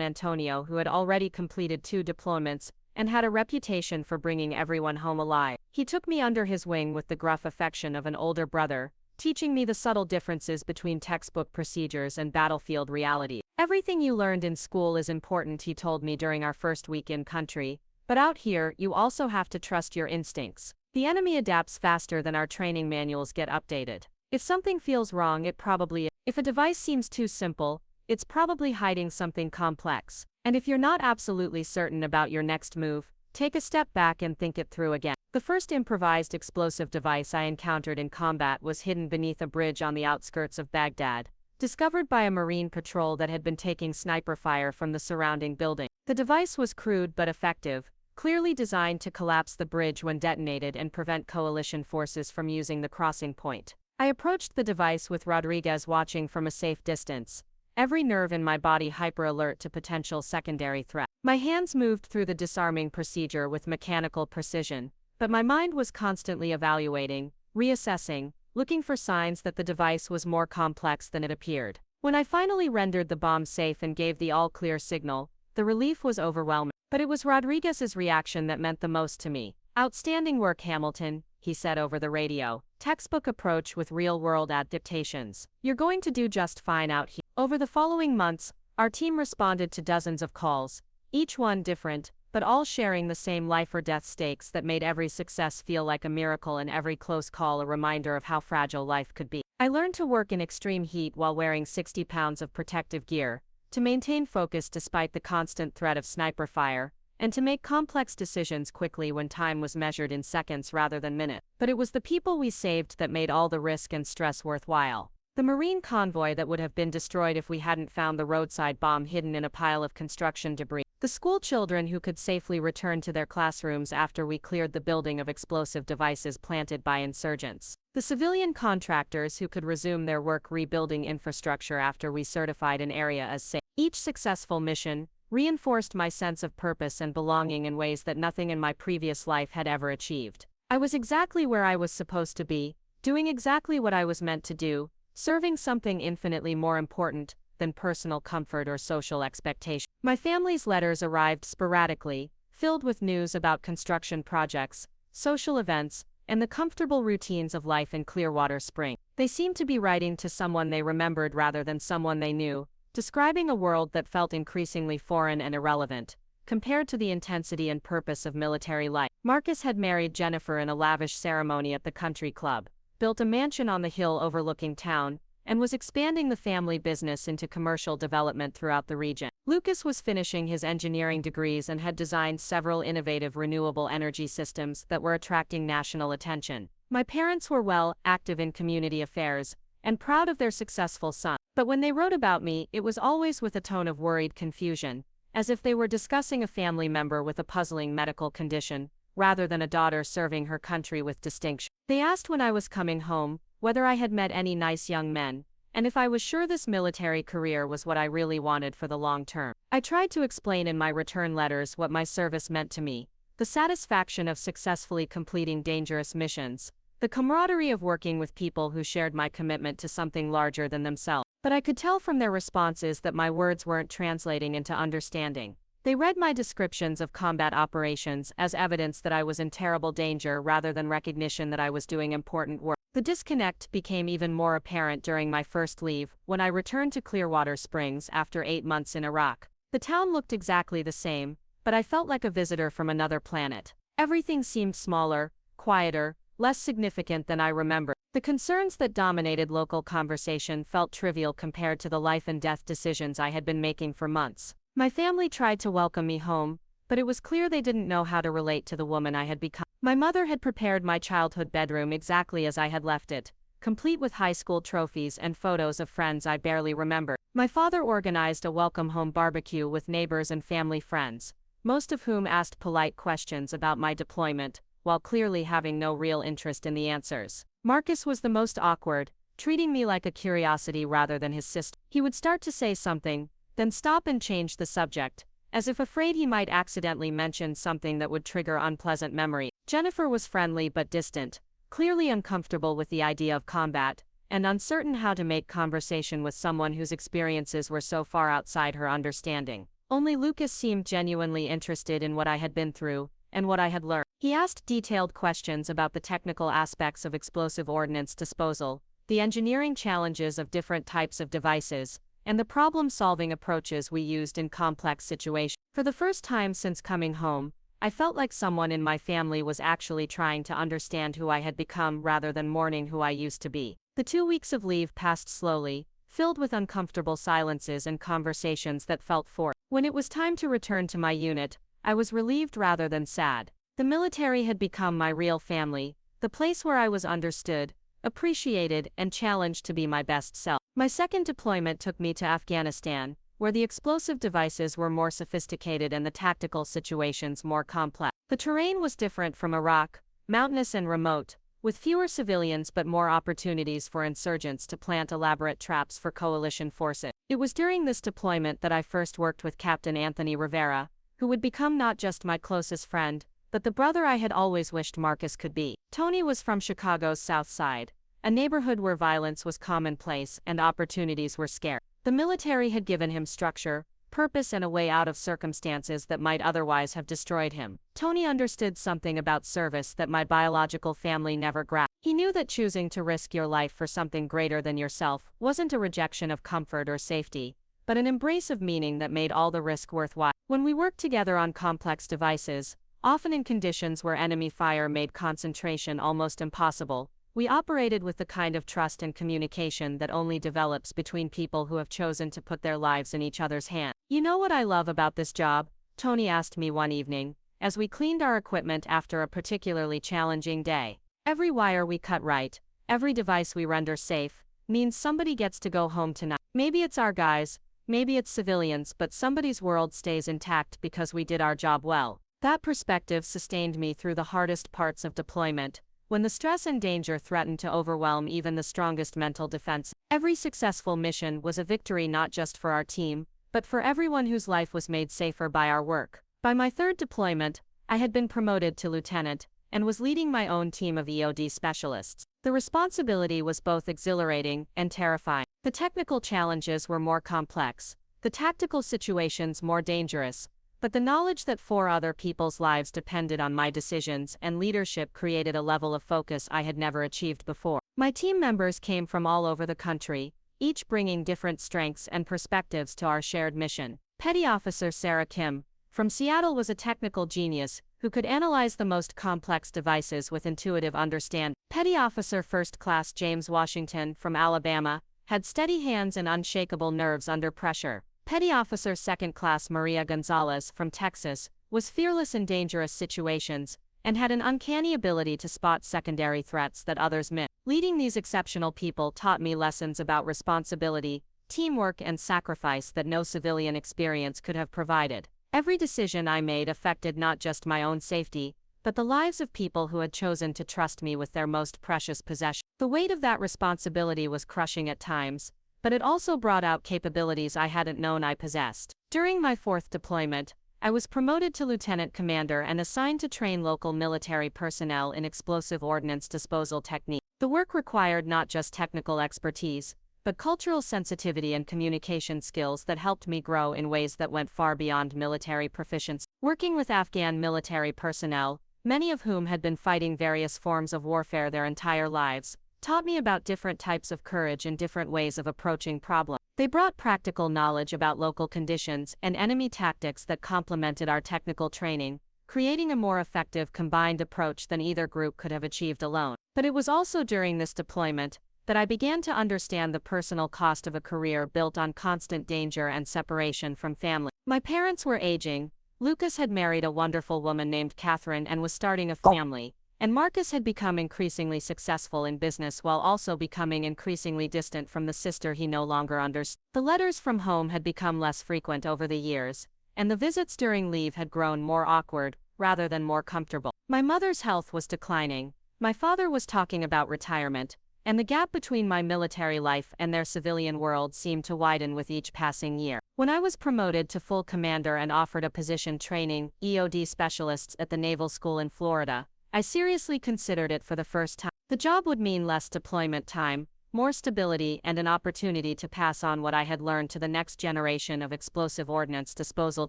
Antonio who had already completed 2 deployments and had a reputation for bringing everyone home alive. He took me under his wing with the gruff affection of an older brother, teaching me the subtle differences between textbook procedures and battlefield reality. "Everything you learned in school is important," he told me during our first week in country, "but out here, you also have to trust your instincts. The enemy adapts faster than our training manuals get updated. If something feels wrong, it probably is. If a device seems too simple, it's probably hiding something complex. And if you're not absolutely certain about your next move, take a step back and think it through again." The first improvised explosive device I encountered in combat was hidden beneath a bridge on the outskirts of Baghdad, discovered by a Marine patrol that had been taking sniper fire from the surrounding building. The device was crude but effective, clearly designed to collapse the bridge when detonated and prevent coalition forces from using the crossing point. I approached the device with Rodriguez watching from a safe distance, every nerve in my body hyper-alert to potential secondary threat. My hands moved through the disarming procedure with mechanical precision, but my mind was constantly evaluating, reassessing, looking for signs that the device was more complex than it appeared. When I finally rendered the bomb safe and gave the all-clear signal, the relief was overwhelming. But it was Rodriguez's reaction that meant the most to me. "Outstanding work, Hamilton," he said over the radio. "Textbook approach with real-world adaptations. You're going to do just fine out here." Over the following months, our team responded to dozens of calls, each one different, but all sharing the same life-or-death stakes that made every success feel like a miracle and every close call a reminder of how fragile life could be. I learned to work in extreme heat while wearing 60 pounds of protective gear, to maintain focus despite the constant threat of sniper fire, and to make complex decisions quickly when time was measured in seconds rather than minutes. But it was the people we saved that made all the risk and stress worthwhile. The Marine convoy that would have been destroyed if we hadn't found the roadside bomb hidden in a pile of construction debris. The school children who could safely return to their classrooms after we cleared the building of explosive devices planted by insurgents. The civilian contractors who could resume their work rebuilding infrastructure after we certified an area as safe. Each successful mission reinforced my sense of purpose and belonging in ways that nothing in my previous life had ever achieved. I was exactly where I was supposed to be, doing exactly what I was meant to do, serving something infinitely more important than personal comfort or social expectation. My family's letters arrived sporadically, filled with news about construction projects, social events, and the comfortable routines of life in Clearwater Spring. They seemed to be writing to someone they remembered rather than someone they knew, describing a world that felt increasingly foreign and irrelevant, compared to the intensity and purpose of military life. Marcus had married Jennifer in a lavish ceremony at the country club, built a mansion on the hill overlooking town, and was expanding the family business into commercial development throughout the region. Lucas was finishing his engineering degrees and had designed several innovative renewable energy systems that were attracting national attention. My parents were active in community affairs, and proud of their successful son. But when they wrote about me, it was always with a tone of worried confusion, as if they were discussing a family member with a puzzling medical condition, rather than a daughter serving her country with distinction. They asked when I was coming home, whether I had met any nice young men, and if I was sure this military career was what I really wanted for the long term. I tried to explain in my return letters what my service meant to me: the satisfaction of successfully completing dangerous missions, the camaraderie of working with people who shared my commitment to something larger than themselves. But I could tell from their responses that my words weren't translating into understanding. They read my descriptions of combat operations as evidence that I was in terrible danger rather than recognition that I was doing important work. The disconnect became even more apparent during my first leave, when I returned to Clearwater Springs after 8 months in Iraq. The town looked exactly the same, but I felt like a visitor from another planet. Everything seemed smaller, quieter, less significant than I remembered. The concerns that dominated local conversation felt trivial compared to the life and death decisions I had been making for months. My family tried to welcome me home, but it was clear they didn't know how to relate to the woman I had become. My mother had prepared my childhood bedroom exactly as I had left it, complete with high school trophies and photos of friends I barely remembered. My father organized a welcome home barbecue with neighbors and family friends, most of whom asked polite questions about my deployment, while clearly having no real interest in the answers. Marcus was the most awkward, treating me like a curiosity rather than his sister. He would start to say something, then stop and change the subject, as if afraid he might accidentally mention something that would trigger unpleasant memory. Jennifer was friendly but distant, clearly uncomfortable with the idea of combat, and uncertain how to make conversation with someone whose experiences were so far outside her understanding. Only Lucas seemed genuinely interested in what I had been through, and what I had learned. He asked detailed questions about the technical aspects of explosive ordnance disposal, the engineering challenges of different types of devices, and the problem-solving approaches we used in complex situations. For the first time since coming home, I felt like someone in my family was actually trying to understand who I had become rather than mourning who I used to be. The 2 weeks of leave passed slowly, filled with uncomfortable silences and conversations that felt forced. When it was time to return to my unit, I was relieved rather than sad. The military had become my real family, the place where I was understood, appreciated, and challenged to be my best self. My second deployment took me to Afghanistan, where the explosive devices were more sophisticated and the tactical situations more complex. The terrain was different from Iraq, mountainous and remote, with fewer civilians but more opportunities for insurgents to plant elaborate traps for coalition forces. It was during this deployment that I first worked with Captain Anthony Rivera, who would become not just my closest friend, but the brother I had always wished Marcus could be. Tony was from Chicago's South Side, a neighborhood where violence was commonplace and opportunities were scarce. The military had given him structure, purpose, and a way out of circumstances that might otherwise have destroyed him. Tony understood something about service that my biological family never grasped. He knew that choosing to risk your life for something greater than yourself wasn't a rejection of comfort or safety, but an embrace of meaning that made all the risk worthwhile. When we worked together on complex devices, often in conditions where enemy fire made concentration almost impossible, we operated with the kind of trust and communication that only develops between people who have chosen to put their lives in each other's hands. "You know what I love about this job?" Tony asked me one evening, as we cleaned our equipment after a particularly challenging day. "Every wire we cut right, every device we render safe, means somebody gets to go home tonight. Maybe it's our guys, maybe it's civilians, but somebody's world stays intact because we did our job well." That perspective sustained me through the hardest parts of deployment, when the stress and danger threatened to overwhelm even the strongest mental defense. Every successful mission was a victory not just for our team, but for everyone whose life was made safer by our work. By my third deployment, I had been promoted to lieutenant, and was leading my own team of EOD specialists. The responsibility was both exhilarating and terrifying. The technical challenges were more complex, the tactical situations more dangerous, but the knowledge that 4 other people's lives depended on my decisions and leadership created a level of focus I had never achieved before. My team members came from all over the country, each bringing different strengths and perspectives to our shared mission. Petty Officer Sarah Kim, from Seattle, was a technical genius who could analyze the most complex devices with intuitive understanding. Petty Officer First Class James Washington, from Alabama, had steady hands and unshakable nerves under pressure. Petty Officer Second Class Maria Gonzalez, from Texas, was fearless in dangerous situations, and had an uncanny ability to spot secondary threats that others missed. Leading these exceptional people taught me lessons about responsibility, teamwork and sacrifice that no civilian experience could have provided. Every decision I made affected not just my own safety, but the lives of people who had chosen to trust me with their most precious possession. The weight of that responsibility was crushing at times, but it also brought out capabilities I hadn't known I possessed. During my 4th deployment, I was promoted to lieutenant commander and assigned to train local military personnel in explosive ordnance disposal techniques. The work required not just technical expertise, but cultural sensitivity and communication skills that helped me grow in ways that went far beyond military proficiency. Working with Afghan military personnel, many of whom had been fighting various forms of warfare their entire lives, taught me about different types of courage and different ways of approaching problems. They brought practical knowledge about local conditions and enemy tactics that complemented our technical training, creating a more effective combined approach than either group could have achieved alone. But it was also during this deployment that I began to understand the personal cost of a career built on constant danger and separation from family. My parents were aging. Lucas had married a wonderful woman named Catherine and was starting a family, and Marcus had become increasingly successful in business while also becoming increasingly distant from the sister he no longer understood. The letters from home had become less frequent over the years, and the visits during leave had grown more awkward, rather than more comfortable. My mother's health was declining, my father was talking about retirement, and the gap between my military life and their civilian world seemed to widen with each passing year. When I was promoted to full commander and offered a position training EOD specialists at the Naval School in Florida, I seriously considered it for the first time. The job would mean less deployment time, more stability, and an opportunity to pass on what I had learned to the next generation of explosive ordnance disposal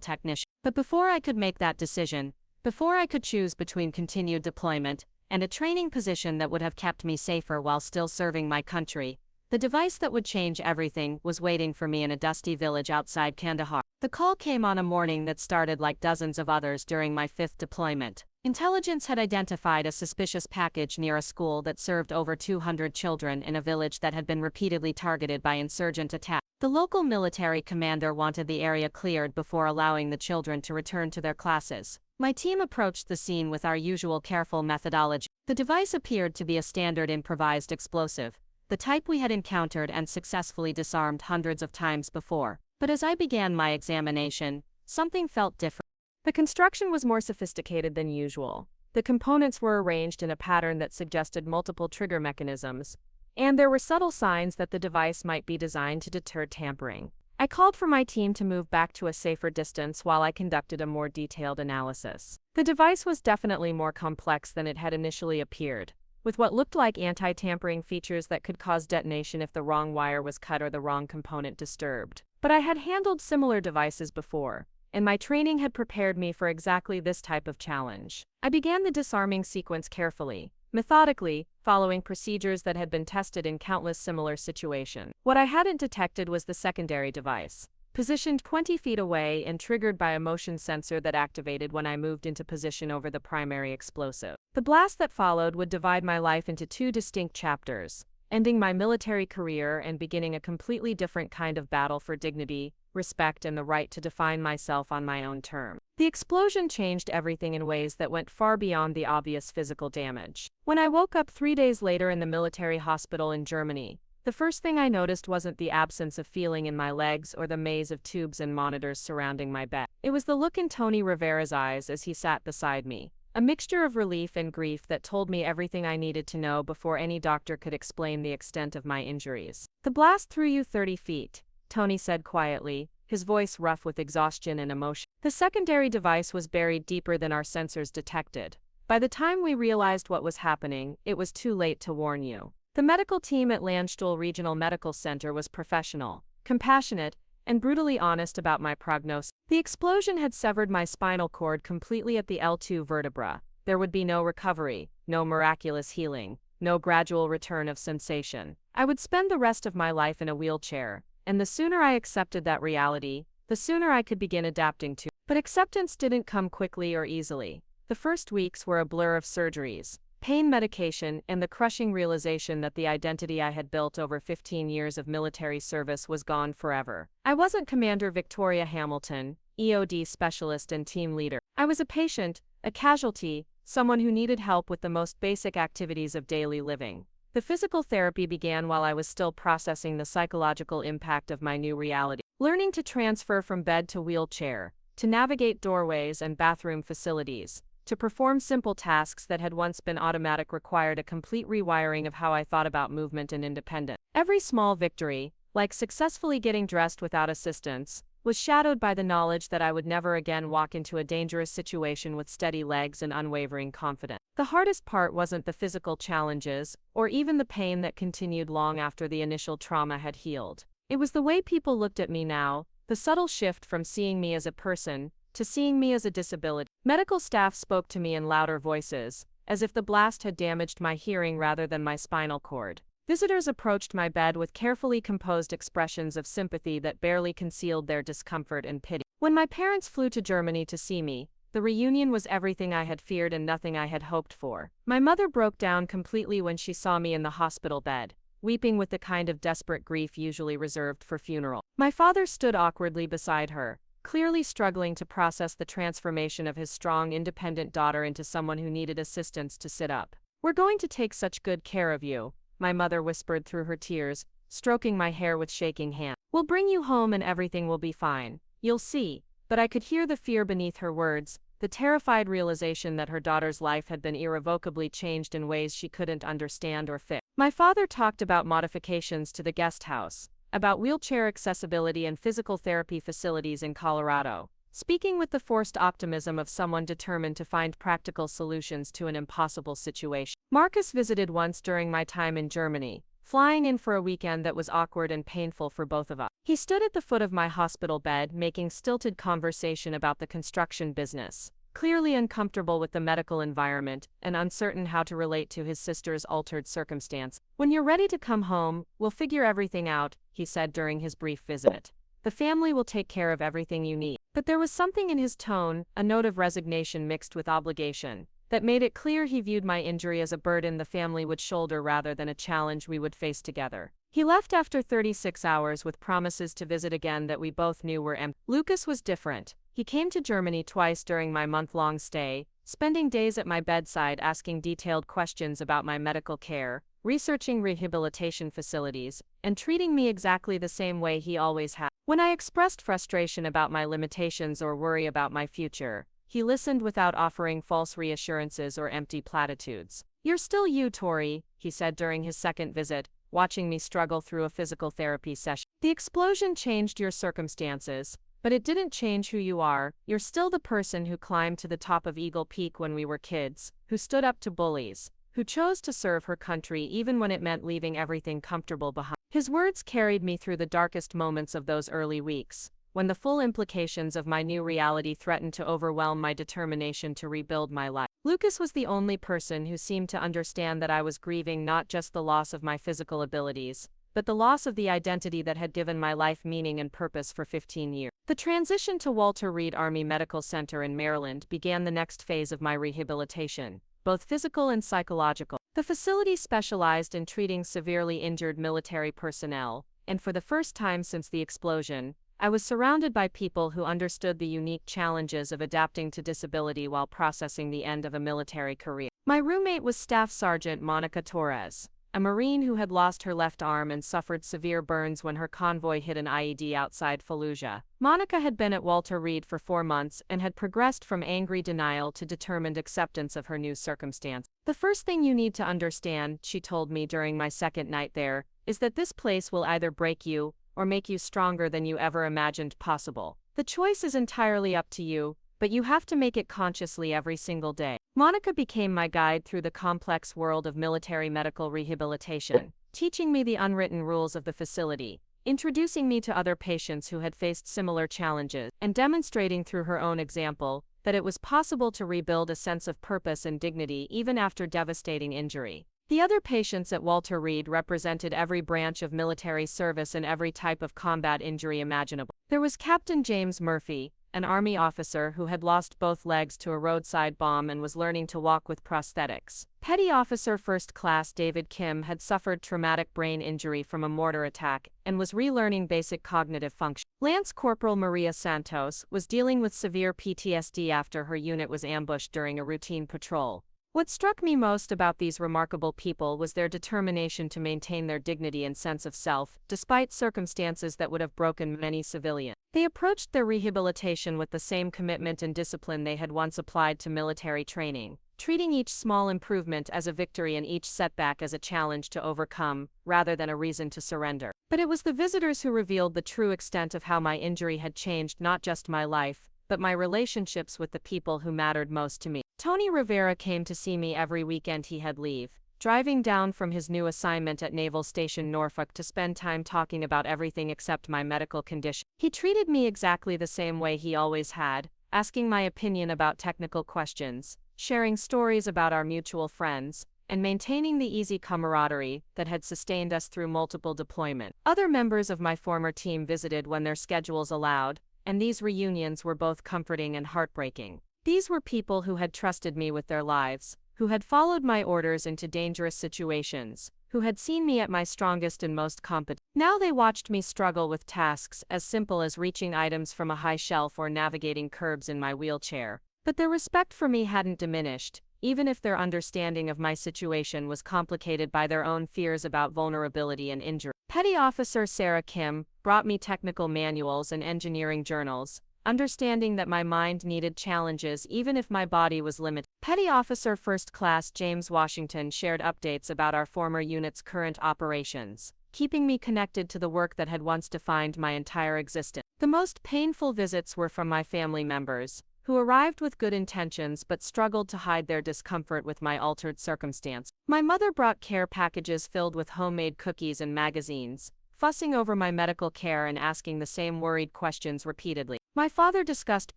technicians. But before I could make that decision, before I could choose between continued deployment and a training position that would have kept me safer while still serving my country, the device that would change everything was waiting for me in a dusty village outside Kandahar. The call came on a morning that started like dozens of others during my 5th deployment. Intelligence had identified a suspicious package near a school that served over 200 children in a village that had been repeatedly targeted by insurgent attacks. The local military commander wanted the area cleared before allowing the children to return to their classes. My team approached the scene with our usual careful methodology. The device appeared to be a standard improvised explosive, the type we had encountered and successfully disarmed hundreds of times before. But as I began my examination, something felt different. The construction was more sophisticated than usual. The components were arranged in a pattern that suggested multiple trigger mechanisms, and there were subtle signs that the device might be designed to deter tampering. I called for my team to move back to a safer distance while I conducted a more detailed analysis. The device was definitely more complex than it had initially appeared, with what looked like anti-tampering features that could cause detonation if the wrong wire was cut or the wrong component disturbed. But I had handled similar devices before, and my training had prepared me for exactly this type of challenge. I began the disarming sequence carefully, methodically, following procedures that had been tested in countless similar situations. What I hadn't detected was the secondary device, positioned 20 feet away and triggered by a motion sensor that activated when I moved into position over the primary explosive. The blast that followed would divide my life into 2 distinct chapters, ending my military career and beginning a completely different kind of battle for dignity, respect, and the right to define myself on my own terms. The explosion changed everything in ways that went far beyond the obvious physical damage. When I woke up 3 days later in the military hospital in Germany, the first thing I noticed wasn't the absence of feeling in my legs or the maze of tubes and monitors surrounding my bed. It was the look in Tony Rivera's eyes as he sat beside me, a mixture of relief and grief that told me everything I needed to know before any doctor could explain the extent of my injuries. "The blast threw you 30 feet, Tony said quietly, his voice rough with exhaustion and emotion. The secondary device was buried deeper than our sensors detected. By the time we realized what was happening, it was too late to warn you." The medical team at Landstuhl Regional Medical Center was professional, compassionate, and brutally honest about my prognosis. The explosion had severed my spinal cord completely at the L2 vertebra. There would be no recovery, no miraculous healing, no gradual return of sensation. I would spend the rest of my life in a wheelchair, and the sooner I accepted that reality, the sooner I could begin adapting to it. But acceptance didn't come quickly or easily. The first weeks were a blur of surgeries, pain medication, and the crushing realization that the identity I had built over 15 years of military service was gone forever. I wasn't Commander Victoria Hamilton, EOD specialist and team leader. I was a patient, a casualty, someone who needed help with the most basic activities of daily living. The physical therapy began while I was still processing the psychological impact of my new reality. Learning to transfer from bed to wheelchair, to navigate doorways and bathroom facilities, to perform simple tasks that had once been automatic required a complete rewiring of how I thought about movement and independence. Every small victory, like successfully getting dressed without assistance, was shadowed by the knowledge that I would never again walk into a dangerous situation with steady legs and unwavering confidence. The hardest part wasn't the physical challenges, or even the pain that continued long after the initial trauma had healed. It was the way people looked at me now, the subtle shift from seeing me as a person to seeing me as a disability. Medical staff spoke to me in louder voices, as if the blast had damaged my hearing rather than my spinal cord. Visitors approached my bed with carefully composed expressions of sympathy that barely concealed their discomfort and pity. When my parents flew to Germany to see me, the reunion was everything I had feared and nothing I had hoped for. My mother broke down completely when she saw me in the hospital bed, weeping with the kind of desperate grief usually reserved for funeral. My father stood awkwardly beside her, clearly struggling to process the transformation of his strong, independent daughter into someone who needed assistance to sit up. "We're going to take such good care of you," my mother whispered through her tears, stroking my hair with shaking hand. "We'll bring you home and everything will be fine. You'll see." But I could hear the fear beneath her words, the terrified realization that her daughter's life had been irrevocably changed in ways she couldn't understand or fix. My father talked about modifications to the guest house, about wheelchair accessibility and physical therapy facilities in Colorado, speaking with the forced optimism of someone determined to find practical solutions to an impossible situation. Marcus visited once during my time in Germany, flying in for a weekend that was awkward and painful for both of us. He stood at the foot of my hospital bed making stilted conversation about the construction business, clearly uncomfortable with the medical environment and uncertain how to relate to his sister's altered circumstance. "When you're ready to come home, we'll figure everything out," he said during his brief visit. "The family will take care of everything you need." But there was something in his tone, a note of resignation mixed with obligation, that made it clear he viewed my injury as a burden the family would shoulder rather than a challenge we would face together. He left after 36 hours with promises to visit again that we both knew were empty. Lucas was different. He came to Germany twice during my month-long stay, spending days at my bedside asking detailed questions about my medical care, researching rehabilitation facilities, and treating me exactly the same way he always had. When I expressed frustration about my limitations or worry about my future, he listened without offering false reassurances or empty platitudes. "You're still you, Tori," he said during his second visit, watching me struggle through a physical therapy session. "The explosion changed your circumstances, but it didn't change who you are. You're still the person who climbed to the top of Eagle Peak when we were kids, who stood up to bullies, who chose to serve her country even when it meant leaving everything comfortable behind." His words carried me through the darkest moments of those early weeks, when the full implications of my new reality threatened to overwhelm my determination to rebuild my life. Lucas was the only person who seemed to understand that I was grieving not just the loss of my physical abilities, but the loss of the identity that had given my life meaning and purpose for 15 years. The transition to Walter Reed Army Medical Center in Maryland began the next phase of my rehabilitation, both physical and psychological. The facility specialized in treating severely injured military personnel, and for the first time since the explosion, I was surrounded by people who understood the unique challenges of adapting to disability while processing the end of a military career. My roommate was Staff Sergeant Monica Torres, a Marine who had lost her left arm and suffered severe burns when her convoy hit an IED outside Fallujah. Monica had been at Walter Reed for 4 months and had progressed from angry denial to determined acceptance of her new circumstance. "The first thing you need to understand," she told me during my second night there, "is that this place will either break you or make you stronger than you ever imagined possible. The choice is entirely up to you, but you have to make it consciously every single day." Monica became my guide through the complex world of military medical rehabilitation, teaching me the unwritten rules of the facility, introducing me to other patients who had faced similar challenges, and demonstrating through her own example that it was possible to rebuild a sense of purpose and dignity even after devastating injury. The other patients at Walter Reed represented every branch of military service and every type of combat injury imaginable. There was Captain James Murphy, an Army officer who had lost both legs to a roadside bomb and was learning to walk with prosthetics. Petty Officer First Class David Kim had suffered traumatic brain injury from a mortar attack and was relearning basic cognitive function. Lance Corporal Maria Santos was dealing with severe PTSD after her unit was ambushed during a routine patrol. What struck me most about these remarkable people was their determination to maintain their dignity and sense of self, despite circumstances that would have broken many civilians. They approached their rehabilitation with the same commitment and discipline they had once applied to military training, treating each small improvement as a victory and each setback as a challenge to overcome, rather than a reason to surrender. But it was the visitors who revealed the true extent of how my injury had changed not just my life, but my relationships with the people who mattered most to me. Tony Rivera came to see me every weekend he had leave, driving down from his new assignment at Naval Station Norfolk to spend time talking about everything except my medical condition. He treated me exactly the same way he always had, asking my opinion about technical questions, sharing stories about our mutual friends, and maintaining the easy camaraderie that had sustained us through multiple deployments. Other members of my former team visited when their schedules allowed, and these reunions were both comforting and heartbreaking. These were people who had trusted me with their lives, who had followed my orders into dangerous situations, who had seen me at my strongest and most competent. Now they watched me struggle with tasks as simple as reaching items from a high shelf or navigating curbs in my wheelchair. But their respect for me hadn't diminished, even if their understanding of my situation was complicated by their own fears about vulnerability and injury. Petty Officer Sarah Kim brought me technical manuals and engineering journals, understanding that my mind needed challenges even if my body was limited. Petty Officer First Class James Washington shared updates about our former unit's current operations, keeping me connected to the work that had once defined my entire existence. The most painful visits were from my family members, who arrived with good intentions but struggled to hide their discomfort with my altered circumstance. My mother brought care packages filled with homemade cookies and magazines, fussing over my medical care and asking the same worried questions repeatedly. My father discussed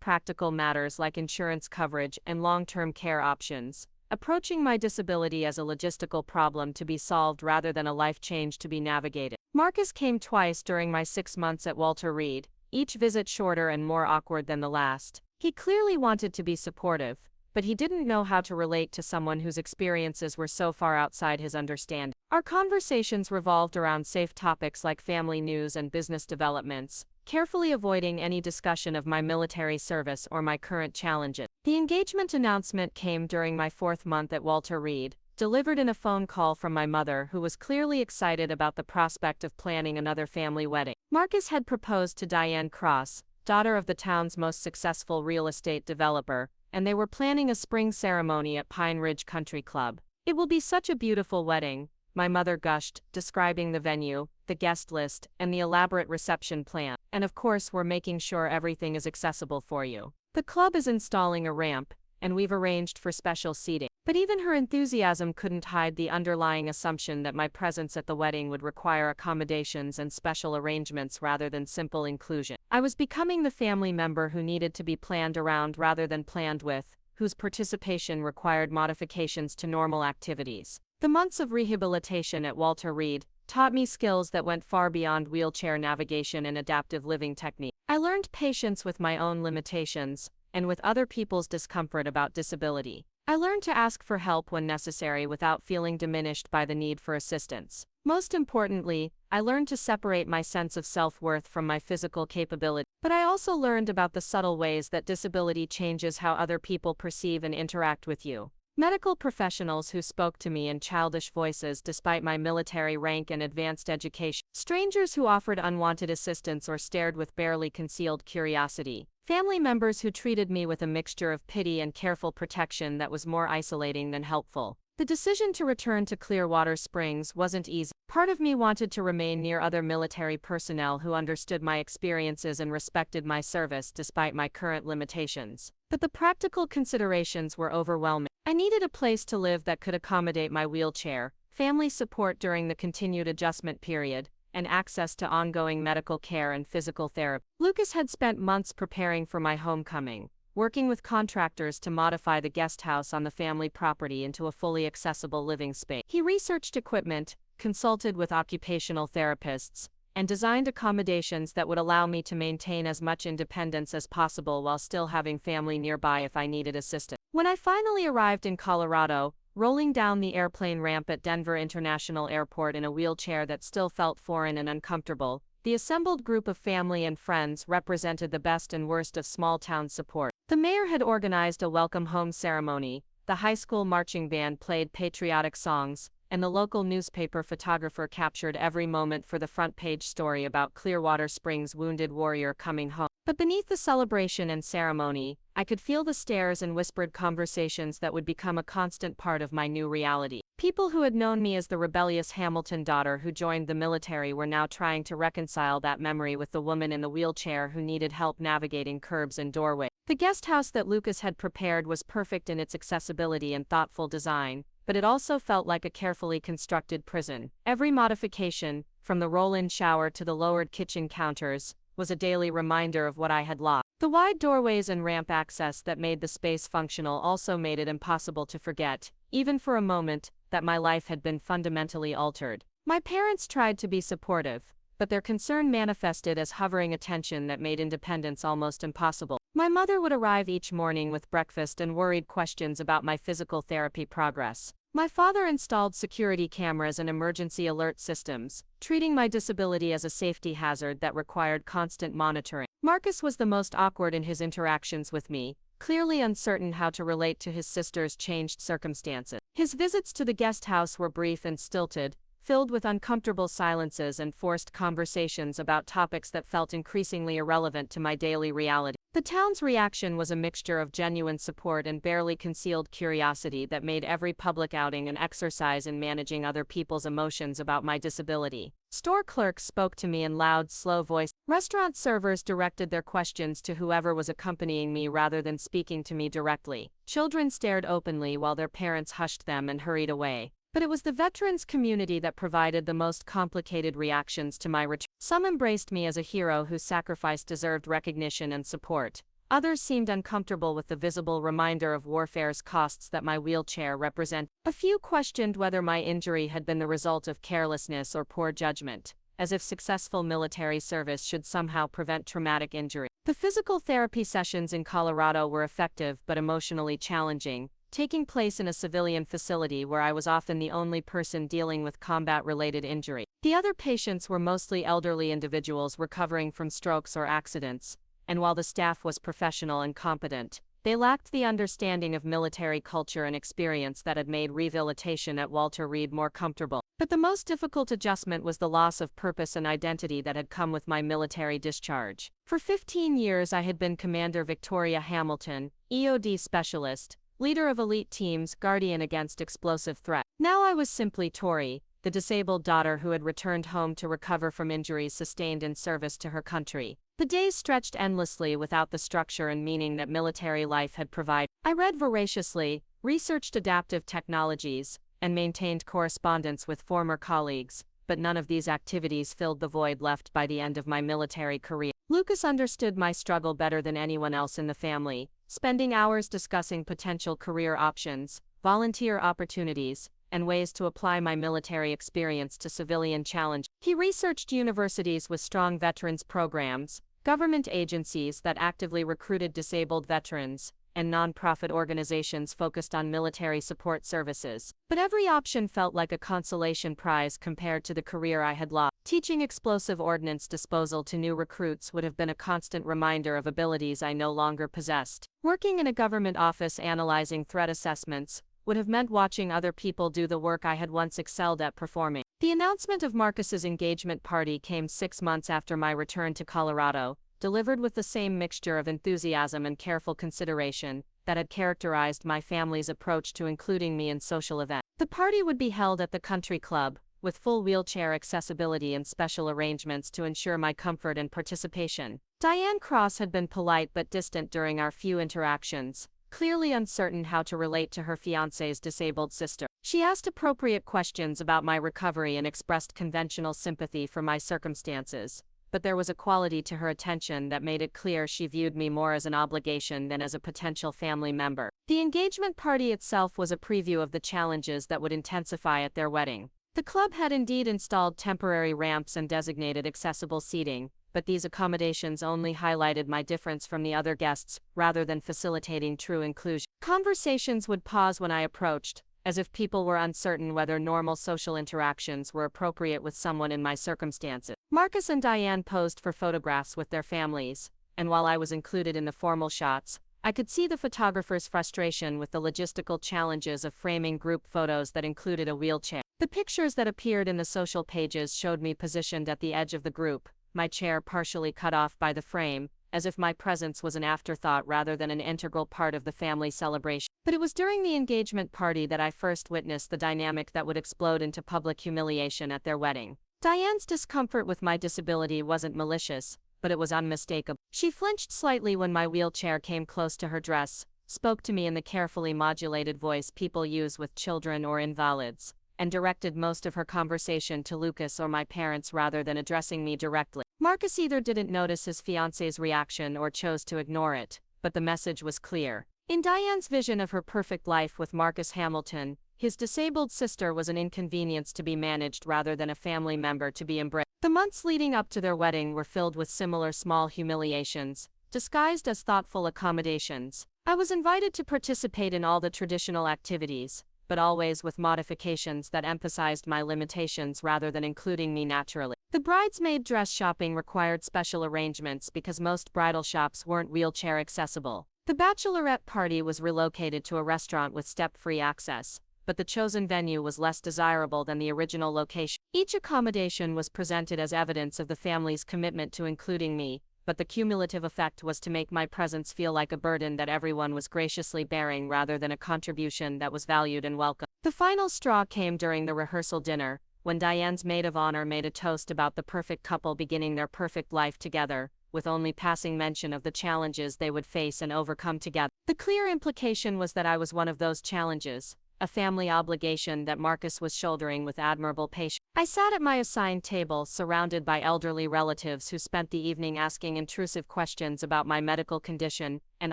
practical matters like insurance coverage and long-term care options, approaching my disability as a logistical problem to be solved rather than a life change to be navigated. Marcus came twice during my 6 months at Walter Reed, each visit shorter and more awkward than the last. He clearly wanted to be supportive, but he didn't know how to relate to someone whose experiences were so far outside his understanding. Our conversations revolved around safe topics like family news and business developments, carefully avoiding any discussion of my military service or my current challenges. The engagement announcement came during my 4th month at Walter Reed, delivered in a phone call from my mother, who was clearly excited about the prospect of planning another family wedding. Marcus had proposed to Diane Cross, daughter of the town's most successful real estate developer, and they were planning a spring ceremony at Pine Ridge Country Club. "It will be such a beautiful wedding," my mother gushed, describing the venue, the guest list, and the elaborate reception plan. "And of course we're making sure everything is accessible for you. The club is installing a ramp, and we've arranged for special seating." But even her enthusiasm couldn't hide the underlying assumption that my presence at the wedding would require accommodations and special arrangements rather than simple inclusion. I was becoming the family member who needed to be planned around rather than planned with, whose participation required modifications to normal activities. The months of rehabilitation at Walter Reed taught me skills that went far beyond wheelchair navigation and adaptive living techniques. I learned patience with my own limitations, and with other people's discomfort about disability. I learned to ask for help when necessary without feeling diminished by the need for assistance. Most importantly, I learned to separate my sense of self-worth from my physical capability. But I also learned about the subtle ways that disability changes how other people perceive and interact with you. Medical professionals who spoke to me in childish voices despite my military rank and advanced education. Strangers who offered unwanted assistance or stared with barely concealed curiosity. Family members who treated me with a mixture of pity and careful protection that was more isolating than helpful. The decision to return to Clearwater Springs wasn't easy. Part of me wanted to remain near other military personnel who understood my experiences and respected my service despite my current limitations. But the practical considerations were overwhelming. I needed a place to live that could accommodate my wheelchair, family support during the continued adjustment period, and access to ongoing medical care and physical therapy. Lucas had spent months preparing for my homecoming, working with contractors to modify the guest house on the family property into a fully accessible living space. He researched equipment, consulted with occupational therapists, and designed accommodations that would allow me to maintain as much independence as possible while still having family nearby if I needed assistance. When I finally arrived in Colorado, rolling down the airplane ramp at Denver International Airport in a wheelchair that still felt foreign and uncomfortable, the assembled group of family and friends represented the best and worst of small-town support. The mayor had organized a welcome home ceremony, the high school marching band played patriotic songs, and the local newspaper photographer captured every moment for the front page story about Clearwater Springs' wounded warrior coming home. But beneath the celebration and ceremony, I could feel the stares and whispered conversations that would become a constant part of my new reality. People who had known me as the rebellious Hamilton daughter who joined the military were now trying to reconcile that memory with the woman in the wheelchair who needed help navigating curbs and doorways. The guest house that Lucas had prepared was perfect in its accessibility and thoughtful design, but it also felt like a carefully constructed prison. Every modification, from the roll-in shower to the lowered kitchen counters, was a daily reminder of what I had lost. The wide doorways and ramp access that made the space functional also made it impossible to forget, even for a moment, that my life had been fundamentally altered. My parents tried to be supportive, but their concern manifested as hovering attention that made independence almost impossible. My mother would arrive each morning with breakfast and worried questions about my physical therapy progress. My father installed security cameras and emergency alert systems, treating my disability as a safety hazard that required constant monitoring. Marcus was the most awkward in his interactions with me, clearly uncertain how to relate to his sister's changed circumstances. His visits to the guest house were brief and stilted, filled with uncomfortable silences and forced conversations about topics that felt increasingly irrelevant to my daily reality. The town's reaction was a mixture of genuine support and barely concealed curiosity that made every public outing an exercise in managing other people's emotions about my disability. Store clerks spoke to me in loud, slow voice. Restaurant servers directed their questions to whoever was accompanying me rather than speaking to me directly. Children stared openly while their parents hushed them and hurried away. But it was the veterans community that provided the most complicated reactions to my return. Some embraced me as a hero whose sacrifice deserved recognition and support. Others seemed uncomfortable with the visible reminder of warfare's costs that my wheelchair represented. A few questioned whether my injury had been the result of carelessness or poor judgment, as if successful military service should somehow prevent traumatic injury. The physical therapy sessions in Colorado were effective but emotionally challenging, taking place in a civilian facility where I was often the only person dealing with combat-related injury. The other patients were mostly elderly individuals recovering from strokes or accidents, and while the staff was professional and competent, they lacked the understanding of military culture and experience that had made rehabilitation at Walter Reed more comfortable. But the most difficult adjustment was the loss of purpose and identity that had come with my military discharge. For 15 years I had been Commander Victoria Hamilton, EOD specialist, leader of elite teams, guardian against explosive threat. Now I was simply Tori, the disabled daughter who had returned home to recover from injuries sustained in service to her country. The days stretched endlessly without the structure and meaning that military life had provided. I read voraciously, researched adaptive technologies, and maintained correspondence with former colleagues, but none of these activities filled the void left by the end of my military career. Lucas understood my struggle better than anyone else in the family, spending hours discussing potential career options, volunteer opportunities, and ways to apply my military experience to civilian challenges. He researched universities with strong veterans programs, government agencies that actively recruited disabled veterans, and nonprofit organizations focused on military support services. But every option felt like a consolation prize compared to the career I had lost. Teaching explosive ordnance disposal to new recruits would have been a constant reminder of abilities I no longer possessed. Working in a government office analyzing threat assessments would have meant watching other people do the work I had once excelled at performing. The announcement of Marcus's engagement party came 6 months after my return to Colorado, delivered with the same mixture of enthusiasm and careful consideration that had characterized my family's approach to including me in social events. The party would be held at the country club, with full wheelchair accessibility and special arrangements to ensure my comfort and participation. Diane Cross had been polite but distant during our few interactions, clearly uncertain how to relate to her fiancé's disabled sister. She asked appropriate questions about my recovery and expressed conventional sympathy for my circumstances, but there was a quality to her attention that made it clear she viewed me more as an obligation than as a potential family member. The engagement party itself was a preview of the challenges that would intensify at their wedding. The club had indeed installed temporary ramps and designated accessible seating, but these accommodations only highlighted my difference from the other guests, rather than facilitating true inclusion. Conversations would pause when I approached, as if people were uncertain whether normal social interactions were appropriate with someone in my circumstances. Marcus and Diane posed for photographs with their families, and while I was included in the formal shots, I could see the photographer's frustration with the logistical challenges of framing group photos that included a wheelchair. The pictures that appeared in the social pages showed me positioned at the edge of the group, my chair partially cut off by the frame, as if my presence was an afterthought rather than an integral part of the family celebration. But it was during the engagement party that I first witnessed the dynamic that would explode into public humiliation at their wedding. Diane's discomfort with my disability wasn't malicious, but it was unmistakable. She flinched slightly when my wheelchair came close to her dress, spoke to me in the carefully modulated voice people use with children or invalids, and directed most of her conversation to Lucas or my parents rather than addressing me directly. Marcus either didn't notice his fiancé's reaction or chose to ignore it, but the message was clear. In Diane's vision of her perfect life with Marcus Hamilton, his disabled sister was an inconvenience to be managed rather than a family member to be embraced. The months leading up to their wedding were filled with similar small humiliations, disguised as thoughtful accommodations. I was invited to participate in all the traditional activities, but always with modifications that emphasized my limitations rather than including me naturally. The bridesmaid dress shopping required special arrangements because most bridal shops weren't wheelchair accessible. The bachelorette party was relocated to a restaurant with step-free access, but the chosen venue was less desirable than the original location. Each accommodation was presented as evidence of the family's commitment to including me, but the cumulative effect was to make my presence feel like a burden that everyone was graciously bearing rather than a contribution that was valued and welcome. The final straw came during the rehearsal dinner, when Diane's maid of honor made a toast about the perfect couple beginning their perfect life together, with only passing mention of the challenges they would face and overcome together. The clear implication was that I was one of those challenges, a family obligation that Marcus was shouldering with admirable patience. I sat at my assigned table, surrounded by elderly relatives who spent the evening asking intrusive questions about my medical condition and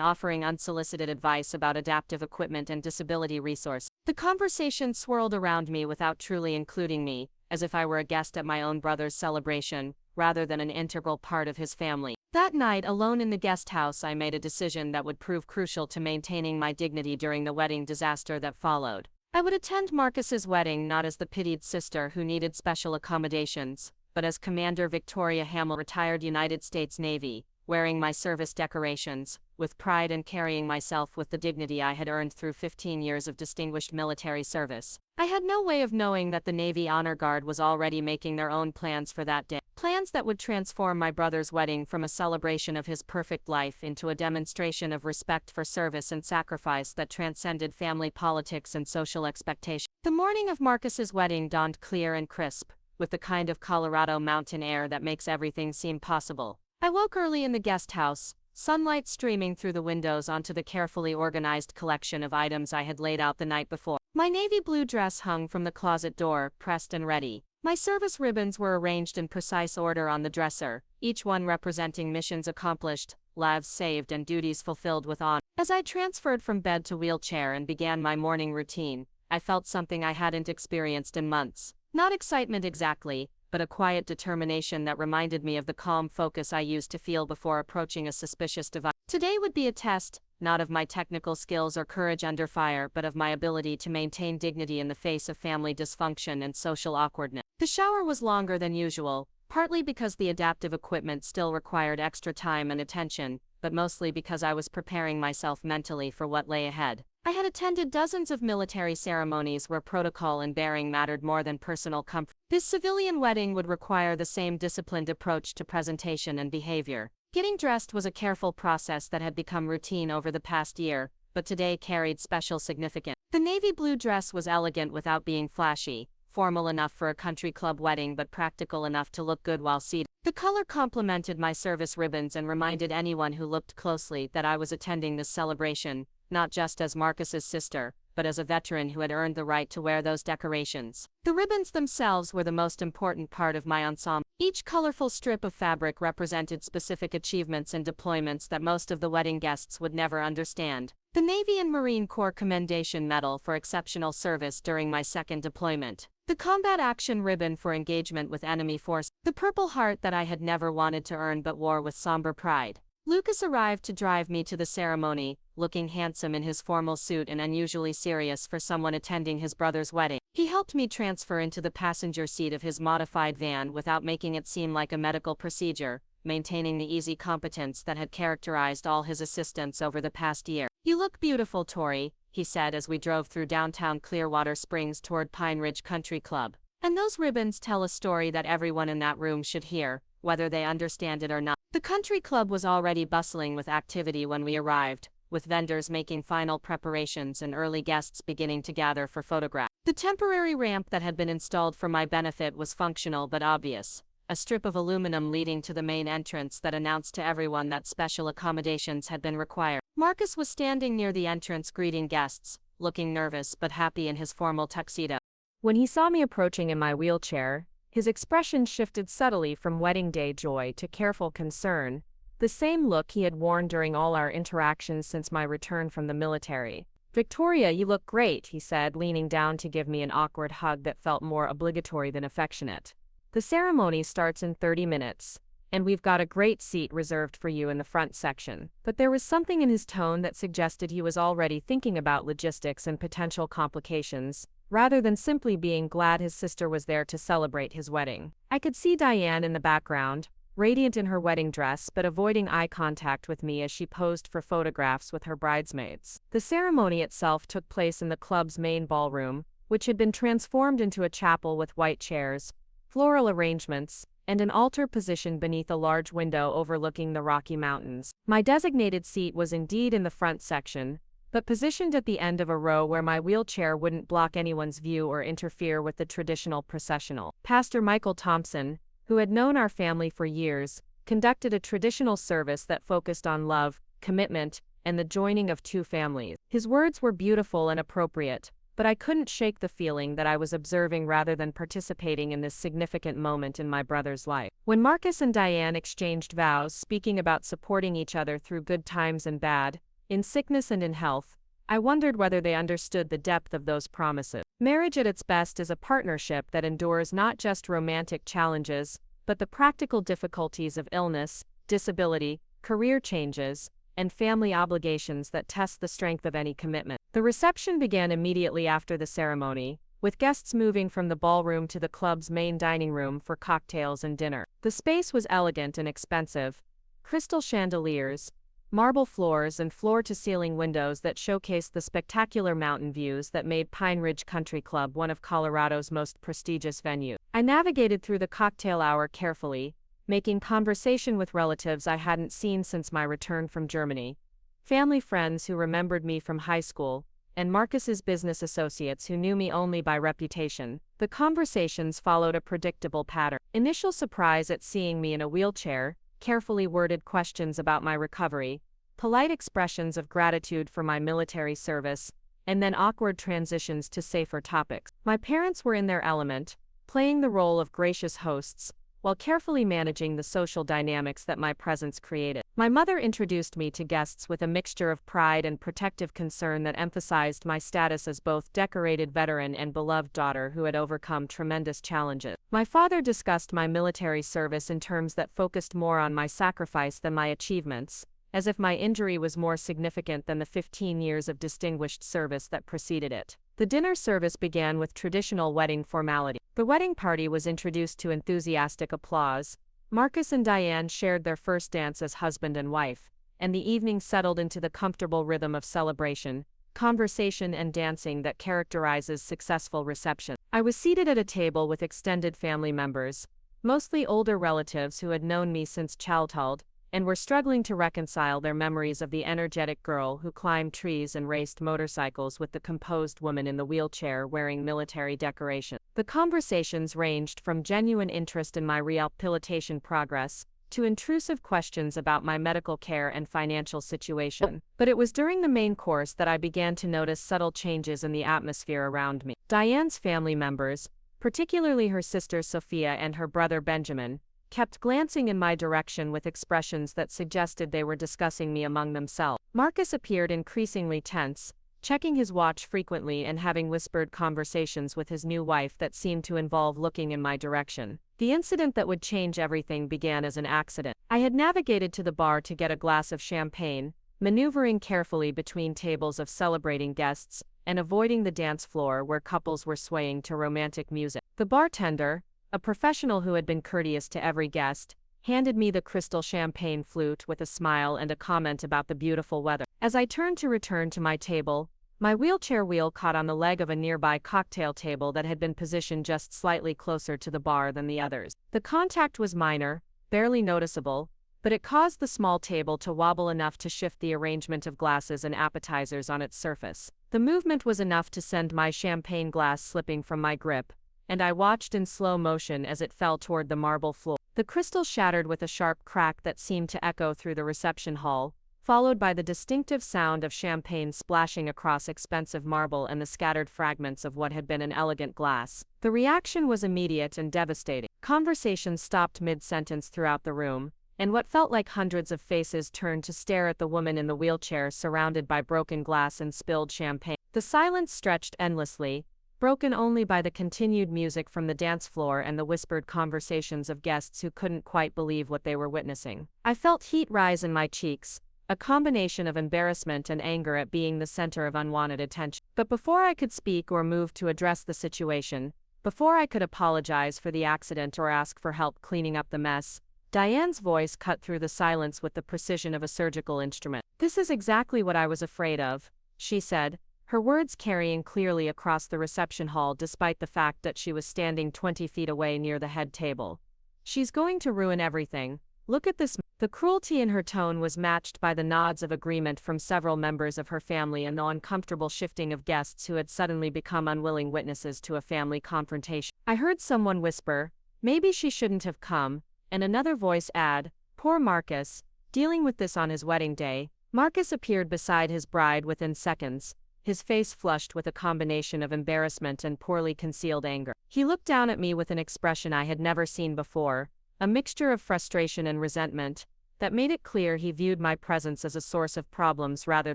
offering unsolicited advice about adaptive equipment and disability resources. The conversation swirled around me without truly including me, as if I were a guest at my own brother's celebration, rather than an integral part of his family. That night, alone in the guest house, I made a decision that would prove crucial to maintaining my dignity during the wedding disaster that followed. I would attend Marcus's wedding not as the pitied sister who needed special accommodations, but as Commander Victoria Hamilton, retired United States Navy, wearing my service decorations, with pride and carrying myself with the dignity I had earned through 15 years of distinguished military service. I had no way of knowing that the Navy Honor Guard was already making their own plans for that day. Plans that would transform my brother's wedding from a celebration of his perfect life into a demonstration of respect for service and sacrifice that transcended family politics and social expectations. The morning of Marcus's wedding dawned clear and crisp, with the kind of Colorado mountain air that makes everything seem possible. I woke early in the guest house, sunlight streaming through the windows onto the carefully organized collection of items I had laid out the night before. My navy blue dress hung from the closet door, pressed and ready. My service ribbons were arranged in precise order on the dresser, each one representing missions accomplished, lives saved, and duties fulfilled with honor. As I transferred from bed to wheelchair and began my morning routine, I felt something I hadn't experienced in months. Not excitement exactly, but a quiet determination that reminded me of the calm focus I used to feel before approaching a suspicious device. Today would be a test, not of my technical skills or courage under fire, but of my ability to maintain dignity in the face of family dysfunction and social awkwardness. The shower was longer than usual, partly because the adaptive equipment still required extra time and attention, but mostly because I was preparing myself mentally for what lay ahead. I had attended dozens of military ceremonies where protocol and bearing mattered more than personal comfort. This civilian wedding would require the same disciplined approach to presentation and behavior. Getting dressed was a careful process that had become routine over the past year, but today carried special significance. The navy blue dress was elegant without being flashy, formal enough for a country club wedding but practical enough to look good while seated. The color complemented my service ribbons and reminded anyone who looked closely that I was attending this celebration, not just as Marcus's sister, but as a veteran who had earned the right to wear those decorations. The ribbons themselves were the most important part of my ensemble. Each colorful strip of fabric represented specific achievements and deployments that most of the wedding guests would never understand. The Navy and Marine Corps Commendation Medal for exceptional service during my second deployment. The Combat Action Ribbon for engagement with enemy force. The Purple Heart that I had never wanted to earn but wore with somber pride. Lucas arrived to drive me to the ceremony, looking handsome in his formal suit and unusually serious for someone attending his brother's wedding. He helped me transfer into the passenger seat of his modified van without making it seem like a medical procedure, maintaining the easy competence that had characterized all his assistants over the past year. "You look beautiful, Tori," he said as we drove through downtown Clearwater Springs toward Pine Ridge Country Club. "And those ribbons tell a story that everyone in that room should hear, whether they understand it or not." The country club was already bustling with activity when we arrived, with vendors making final preparations and early guests beginning to gather for photographs. The temporary ramp that had been installed for my benefit was functional but obvious, a strip of aluminum leading to the main entrance that announced to everyone that special accommodations had been required. Marcus was standing near the entrance greeting guests, looking nervous but happy in his formal tuxedo. When he saw me approaching in my wheelchair, his expression shifted subtly from wedding day joy to careful concern, the same look he had worn during all our interactions since my return from the military. "Victoria, you look great," he said, leaning down to give me an awkward hug that felt more obligatory than affectionate. "The ceremony starts in 30 minutes, and we've got a great seat reserved for you in the front section." But there was something in his tone that suggested he was already thinking about logistics and potential complications, rather than simply being glad his sister was there to celebrate his wedding. I could see Diane in the background, radiant in her wedding dress but avoiding eye contact with me as she posed for photographs with her bridesmaids. The ceremony itself took place in the club's main ballroom, which had been transformed into a chapel with white chairs, floral arrangements, and an altar positioned beneath a large window overlooking the Rocky Mountains. My designated seat was indeed in the front section, but positioned at the end of a row where my wheelchair wouldn't block anyone's view or interfere with the traditional processional. Pastor Michael Thompson, who had known our family for years, conducted a traditional service that focused on love, commitment, and the joining of two families. His words were beautiful and appropriate, but I couldn't shake the feeling that I was observing rather than participating in this significant moment in my brother's life. When Marcus and Diane exchanged vows, speaking about supporting each other through good times and bad, in sickness and in health, I wondered whether they understood the depth of those promises. Marriage at its best is a partnership that endures not just romantic challenges, but the practical difficulties of illness, disability, career changes, and family obligations that test the strength of any commitment. The reception began immediately after the ceremony, with guests moving from the ballroom to the club's main dining room for cocktails and dinner. The space was elegant and expensive, crystal chandeliers, marble floors and floor-to-ceiling windows that showcased the spectacular mountain views that made Pine Ridge Country Club one of Colorado's most prestigious venues. I navigated through the cocktail hour carefully, making conversation with relatives I hadn't seen since my return from Germany, family friends who remembered me from high school, and Marcus's business associates who knew me only by reputation. The conversations followed a predictable pattern. Initial surprise at seeing me in a wheelchair, carefully worded questions about my recovery, polite expressions of gratitude for my military service, and then awkward transitions to safer topics. My parents were in their element, playing the role of gracious hosts, while carefully managing the social dynamics that my presence created. My mother introduced me to guests with a mixture of pride and protective concern that emphasized my status as both decorated veteran and beloved daughter who had overcome tremendous challenges. My father discussed my military service in terms that focused more on my sacrifice than my achievements, as if my injury was more significant than the 15 years of distinguished service that preceded it. The dinner service began with traditional wedding formality. The wedding party was introduced to enthusiastic applause. Marcus and Diane shared their first dance as husband and wife, and the evening settled into the comfortable rhythm of celebration, conversation and dancing that characterizes successful reception. I was seated at a table with extended family members, mostly older relatives who had known me since childhood, and were struggling to reconcile their memories of the energetic girl who climbed trees and raced motorcycles with the composed woman in the wheelchair wearing military decoration. The conversations ranged from genuine interest in my rehabilitation progress to intrusive questions about my medical care and financial situation. But it was during the main course that I began to notice subtle changes in the atmosphere around me. Diane's family members, particularly her sister Sophia and her brother Benjamin, kept glancing in my direction with expressions that suggested they were discussing me among themselves. Marcus appeared increasingly tense, checking his watch frequently and having whispered conversations with his new wife that seemed to involve looking in my direction. The incident that would change everything began as an accident. I had navigated to the bar to get a glass of champagne, maneuvering carefully between tables of celebrating guests and avoiding the dance floor where couples were swaying to romantic music. The bartender, a professional who had been courteous to every guest, handed me the crystal champagne flute with a smile and a comment about the beautiful weather. As I turned to return to my table, my wheelchair wheel caught on the leg of a nearby cocktail table that had been positioned just slightly closer to the bar than the others. The contact was minor, barely noticeable, but it caused the small table to wobble enough to shift the arrangement of glasses and appetizers on its surface. The movement was enough to send my champagne glass slipping from my grip, and I watched in slow motion as it fell toward the marble floor. The crystal shattered with a sharp crack that seemed to echo through the reception hall, followed by the distinctive sound of champagne splashing across expensive marble and the scattered fragments of what had been an elegant glass. The reaction was immediate and devastating. Conversation stopped mid-sentence throughout the room, and what felt like hundreds of faces turned to stare at the woman in the wheelchair surrounded by broken glass and spilled champagne. The silence stretched endlessly, broken only by the continued music from the dance floor and the whispered conversations of guests who couldn't quite believe what they were witnessing. I felt heat rise in my cheeks, a combination of embarrassment and anger at being the center of unwanted attention. But before I could speak or move to address the situation, before I could apologize for the accident or ask for help cleaning up the mess, Diane's voice cut through the silence with the precision of a surgical instrument. "This is exactly what I was afraid of," she said, her words carrying clearly across the reception hall despite the fact that she was standing 20 feet away near the head table. "She's going to ruin everything. Look at this." The cruelty in her tone was matched by the nods of agreement from several members of her family and the uncomfortable shifting of guests who had suddenly become unwilling witnesses to a family confrontation. I heard someone whisper, "Maybe she shouldn't have come," and another voice add, "Poor Marcus, dealing with this on his wedding day." Marcus appeared beside his bride within seconds, his face flushed with a combination of embarrassment and poorly concealed anger. He looked down at me with an expression I had never seen before, a mixture of frustration and resentment, that made it clear he viewed my presence as a source of problems rather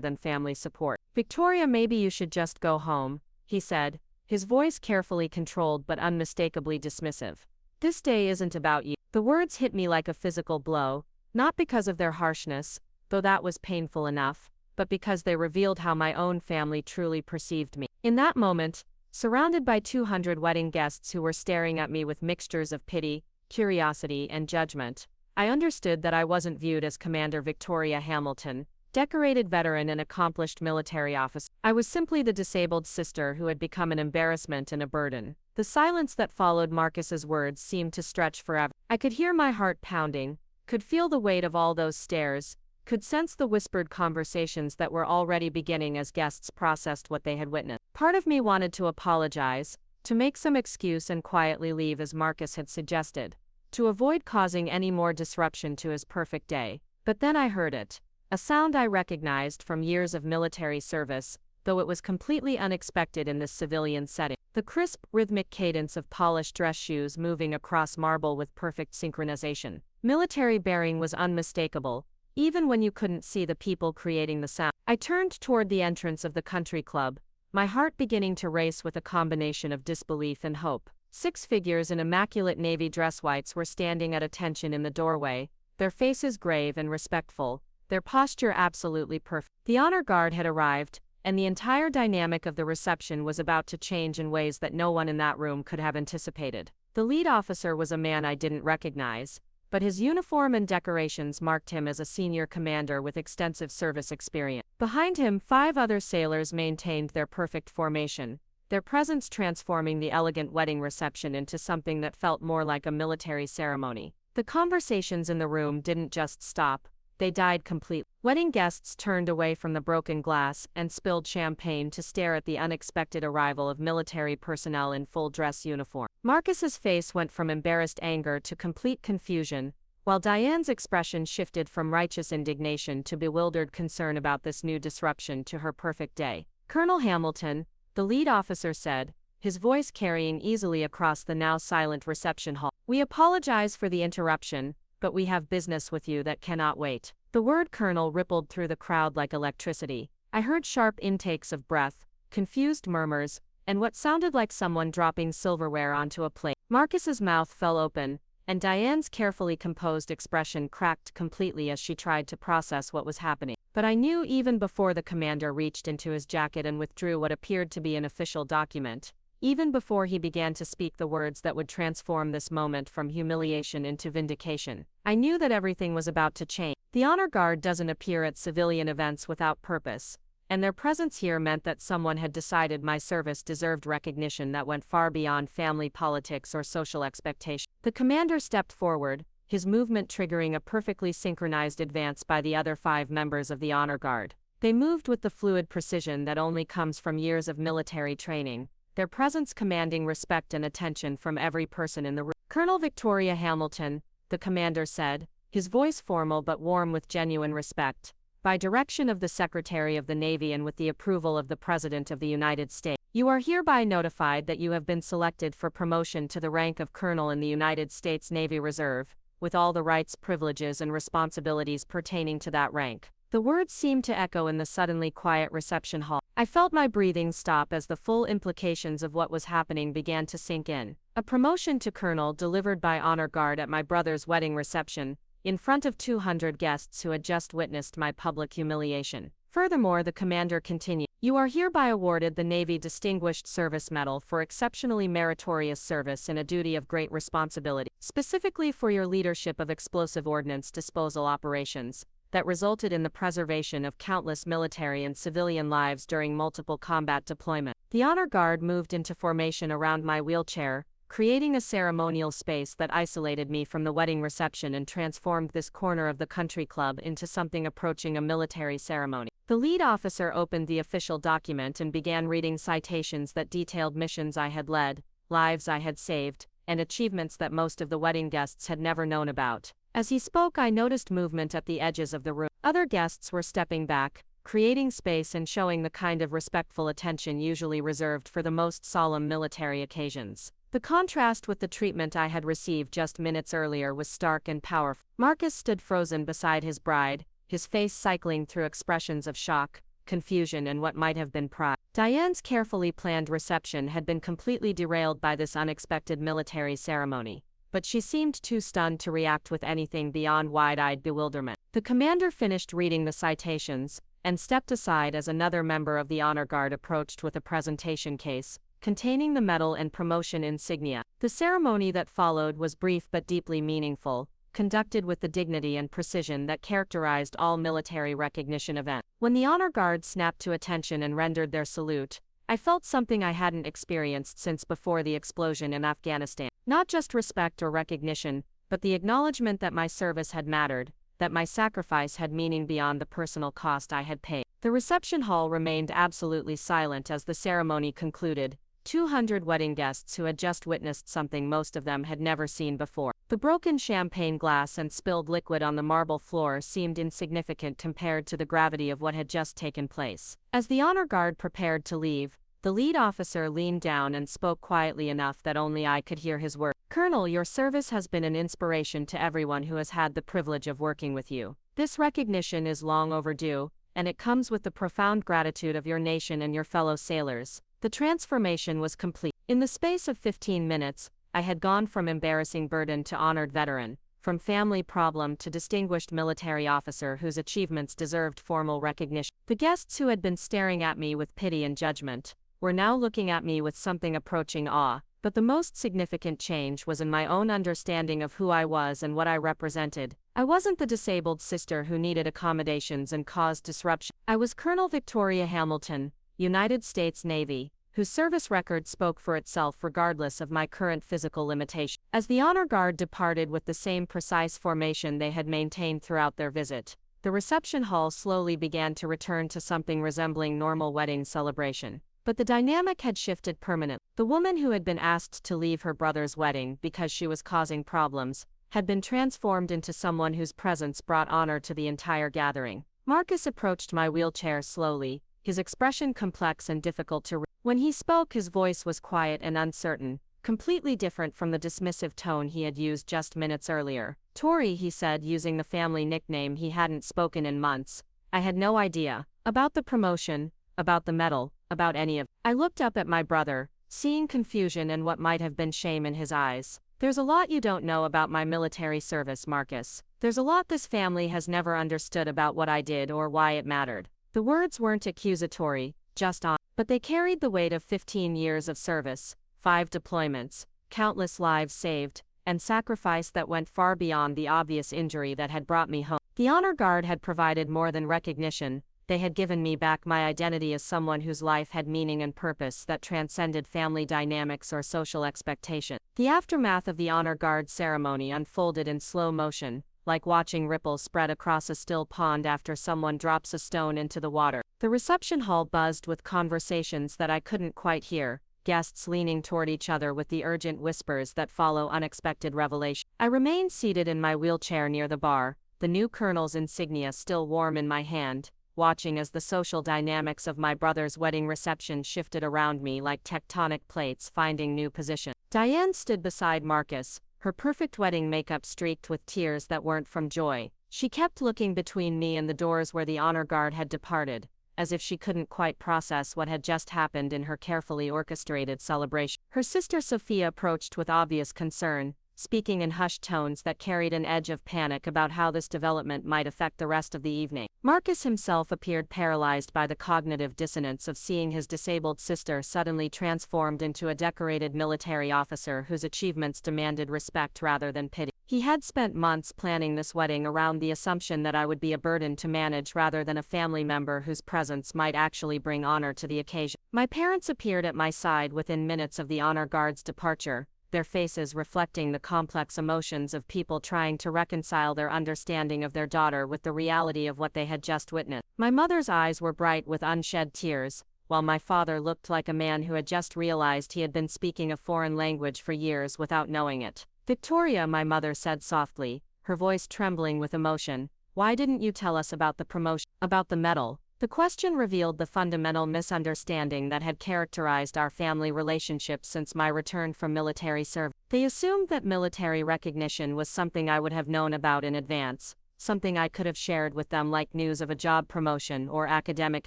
than family support. "Victoria, maybe you should just go home," he said, his voice carefully controlled but unmistakably dismissive. "This day isn't about you." The words hit me like a physical blow, not because of their harshness, though that was painful enough, but because they revealed how my own family truly perceived me. In that moment, surrounded by 200 wedding guests who were staring at me with mixtures of pity, curiosity, and judgment, I understood that I wasn't viewed as Commander Victoria Hamilton, decorated veteran and accomplished military officer. I was simply the disabled sister who had become an embarrassment and a burden. The silence that followed Marcus's words seemed to stretch forever. I could hear my heart pounding, could feel the weight of all those stares, could sense the whispered conversations that were already beginning as guests processed what they had witnessed. Part of me wanted to apologize, to make some excuse and quietly leave as Marcus had suggested, to avoid causing any more disruption to his perfect day. But then I heard it, a sound I recognized from years of military service, though it was completely unexpected in this civilian setting. The crisp, rhythmic cadence of polished dress shoes moving across marble with perfect synchronization. Military bearing was unmistakable, even when you couldn't see the people creating the sound. I turned toward the entrance of the country club, my heart beginning to race with a combination of disbelief and hope. 6 figures in immaculate navy dress whites were standing at attention in the doorway, their faces grave and respectful, their posture absolutely perfect. The honor guard had arrived, and the entire dynamic of the reception was about to change in ways that no one in that room could have anticipated. The lead officer was a man I didn't recognize, but his uniform and decorations marked him as a senior commander with extensive service experience. Behind him, 5 other sailors maintained their perfect formation, their presence transforming the elegant wedding reception into something that felt more like a military ceremony. The conversations in the room didn't just stop, they died completely. Wedding guests turned away from the broken glass and spilled champagne to stare at the unexpected arrival of military personnel in full dress uniform. Marcus's face went from embarrassed anger to complete confusion, while Diane's expression shifted from righteous indignation to bewildered concern about this new disruption to her perfect day. "Colonel Hamilton," the lead officer said, his voice carrying easily across the now silent reception hall, "we apologize for the interruption, but we have business with you that cannot wait." The word colonel rippled through the crowd like electricity. I heard sharp intakes of breath, confused murmurs, and what sounded like someone dropping silverware onto a plate. Marcus's mouth fell open, and Diane's carefully composed expression cracked completely as she tried to process what was happening. But I knew even before the commander reached into his jacket and withdrew what appeared to be an official document, even before he began to speak the words that would transform this moment from humiliation into vindication. I knew that everything was about to change. The honor guard doesn't appear at civilian events without purpose, and their presence here meant that someone had decided my service deserved recognition that went far beyond family politics or social expectations. The commander stepped forward, his movement triggering a perfectly synchronized advance by the other 5 members of the honor guard. They moved with the fluid precision that only comes from years of military training, their presence commanding respect and attention from every person in the room. "Colonel Victoria Hamilton," the commander said, his voice formal but warm with genuine respect, "by direction of the Secretary of the Navy and with the approval of the President of the United States, you are hereby notified that you have been selected for promotion to the rank of Colonel in the United States Navy Reserve, with all the rights, privileges, and responsibilities pertaining to that rank." The words seemed to echo in the suddenly quiet reception hall. I felt my breathing stop as the full implications of what was happening began to sink in. A promotion to colonel delivered by honor guard at my brother's wedding reception, in front of 200 guests who had just witnessed my public humiliation. Furthermore, the commander continued, "You are hereby awarded the Navy Distinguished Service Medal for exceptionally meritorious service in a duty of great responsibility, specifically for your leadership of explosive ordnance disposal operations that resulted in the preservation of countless military and civilian lives during multiple combat deployments." The honor guard moved into formation around my wheelchair, creating a ceremonial space that isolated me from the wedding reception and transformed this corner of the country club into something approaching a military ceremony. The lead officer opened the official document and began reading citations that detailed missions I had led, lives I had saved, and achievements that most of the wedding guests had never known about. As he spoke, I noticed movement at the edges of the room. Other guests were stepping back, creating space and showing the kind of respectful attention usually reserved for the most solemn military occasions. The contrast with the treatment I had received just minutes earlier was stark and powerful. Marcus stood frozen beside his bride, his face cycling through expressions of shock, confusion, and what might have been pride. Diane's carefully planned reception had been completely derailed by this unexpected military ceremony, but she seemed too stunned to react with anything beyond wide-eyed bewilderment. The commander finished reading the citations and stepped aside as another member of the honor guard approached with a presentation case containing the medal and promotion insignia. The ceremony that followed was brief but deeply meaningful, conducted with the dignity and precision that characterized all military recognition events. When the honor guard snapped to attention and rendered their salute, I felt something I hadn't experienced since before the explosion in Afghanistan. Not just respect or recognition, but the acknowledgement that my service had mattered, that my sacrifice had meaning beyond the personal cost I had paid. The reception hall remained absolutely silent as the ceremony concluded. 200 wedding guests who had just witnessed something most of them had never seen before. The broken champagne glass and spilled liquid on the marble floor seemed insignificant compared to the gravity of what had just taken place. As the honor guard prepared to leave, the lead officer leaned down and spoke quietly enough that only I could hear his words. "Colonel, your service has been an inspiration to everyone who has had the privilege of working with you. This recognition is long overdue, and it comes with the profound gratitude of your nation and your fellow sailors." The transformation was complete. In the space of 15 minutes, I had gone from embarrassing burden to honored veteran, from family problem to distinguished military officer whose achievements deserved formal recognition. The guests who had been staring at me with pity and judgment were now looking at me with something approaching awe, but the most significant change was in my own understanding of who I was and what I represented. I wasn't the disabled sister who needed accommodations and caused disruption. I was Colonel Victoria Hamilton, United States Navy, whose service record spoke for itself regardless of my current physical limitation. As the honor guard departed with the same precise formation they had maintained throughout their visit, the reception hall slowly began to return to something resembling normal wedding celebration. But the dynamic had shifted permanently. The woman who had been asked to leave her brother's wedding because she was causing problems had been transformed into someone whose presence brought honor to the entire gathering. Marcus approached my wheelchair slowly, his expression complex and difficult to read. When he spoke, his voice was quiet and uncertain, completely different from the dismissive tone he had used just minutes earlier. "Tori," he said, using the family nickname he hadn't spoken in months. "I had no idea about the promotion, about the medal, about any of it." I looked up at my brother, seeing confusion and what might have been shame in his eyes. "There's a lot you don't know about my military service, Marcus. There's a lot this family has never understood about what I did or why it mattered." The words weren't accusatory, just honest. but they carried the weight of 15 years of service, 5 deployments, countless lives saved, and sacrifice that went far beyond the obvious injury that had brought me home. The honor guard had provided more than recognition. They had given me back my identity as someone whose life had meaning and purpose that transcended family dynamics or social expectation. The aftermath of the honor guard ceremony unfolded in slow motion, like watching ripples spread across a still pond after someone drops a stone into the water. The reception hall buzzed with conversations that I couldn't quite hear, guests leaning toward each other with the urgent whispers that follow unexpected revelation. I remained seated in my wheelchair near the bar, the new colonel's insignia still warm in my hand, watching as the social dynamics of my brother's wedding reception shifted around me like tectonic plates finding new position. Diane stood beside Marcus, her perfect wedding makeup streaked with tears that weren't from joy. She kept looking between me and the doors where the honor guard had departed, as if she couldn't quite process what had just happened in her carefully orchestrated celebration. Her sister Sophia approached with obvious concern, speaking in hushed tones that carried an edge of panic about how this development might affect the rest of the evening. Marcus himself appeared paralyzed by the cognitive dissonance of seeing his disabled sister suddenly transformed into a decorated military officer whose achievements demanded respect rather than pity. He had spent months planning this wedding around the assumption that I would be a burden to manage rather than a family member whose presence might actually bring honor to the occasion. My parents appeared at my side within minutes of the honor guard's departure, their faces reflecting the complex emotions of people trying to reconcile their understanding of their daughter with the reality of what they had just witnessed. My mother's eyes were bright with unshed tears, while my father looked like a man who had just realized he had been speaking a foreign language for years without knowing it. "Victoria," my mother said softly, her voice trembling with emotion, "why didn't you tell us about the promotion, about the medal?" The question revealed the fundamental misunderstanding that had characterized our family relationship since my return from military service. They assumed that military recognition was something I would have known about in advance, something I could have shared with them like news of a job promotion or academic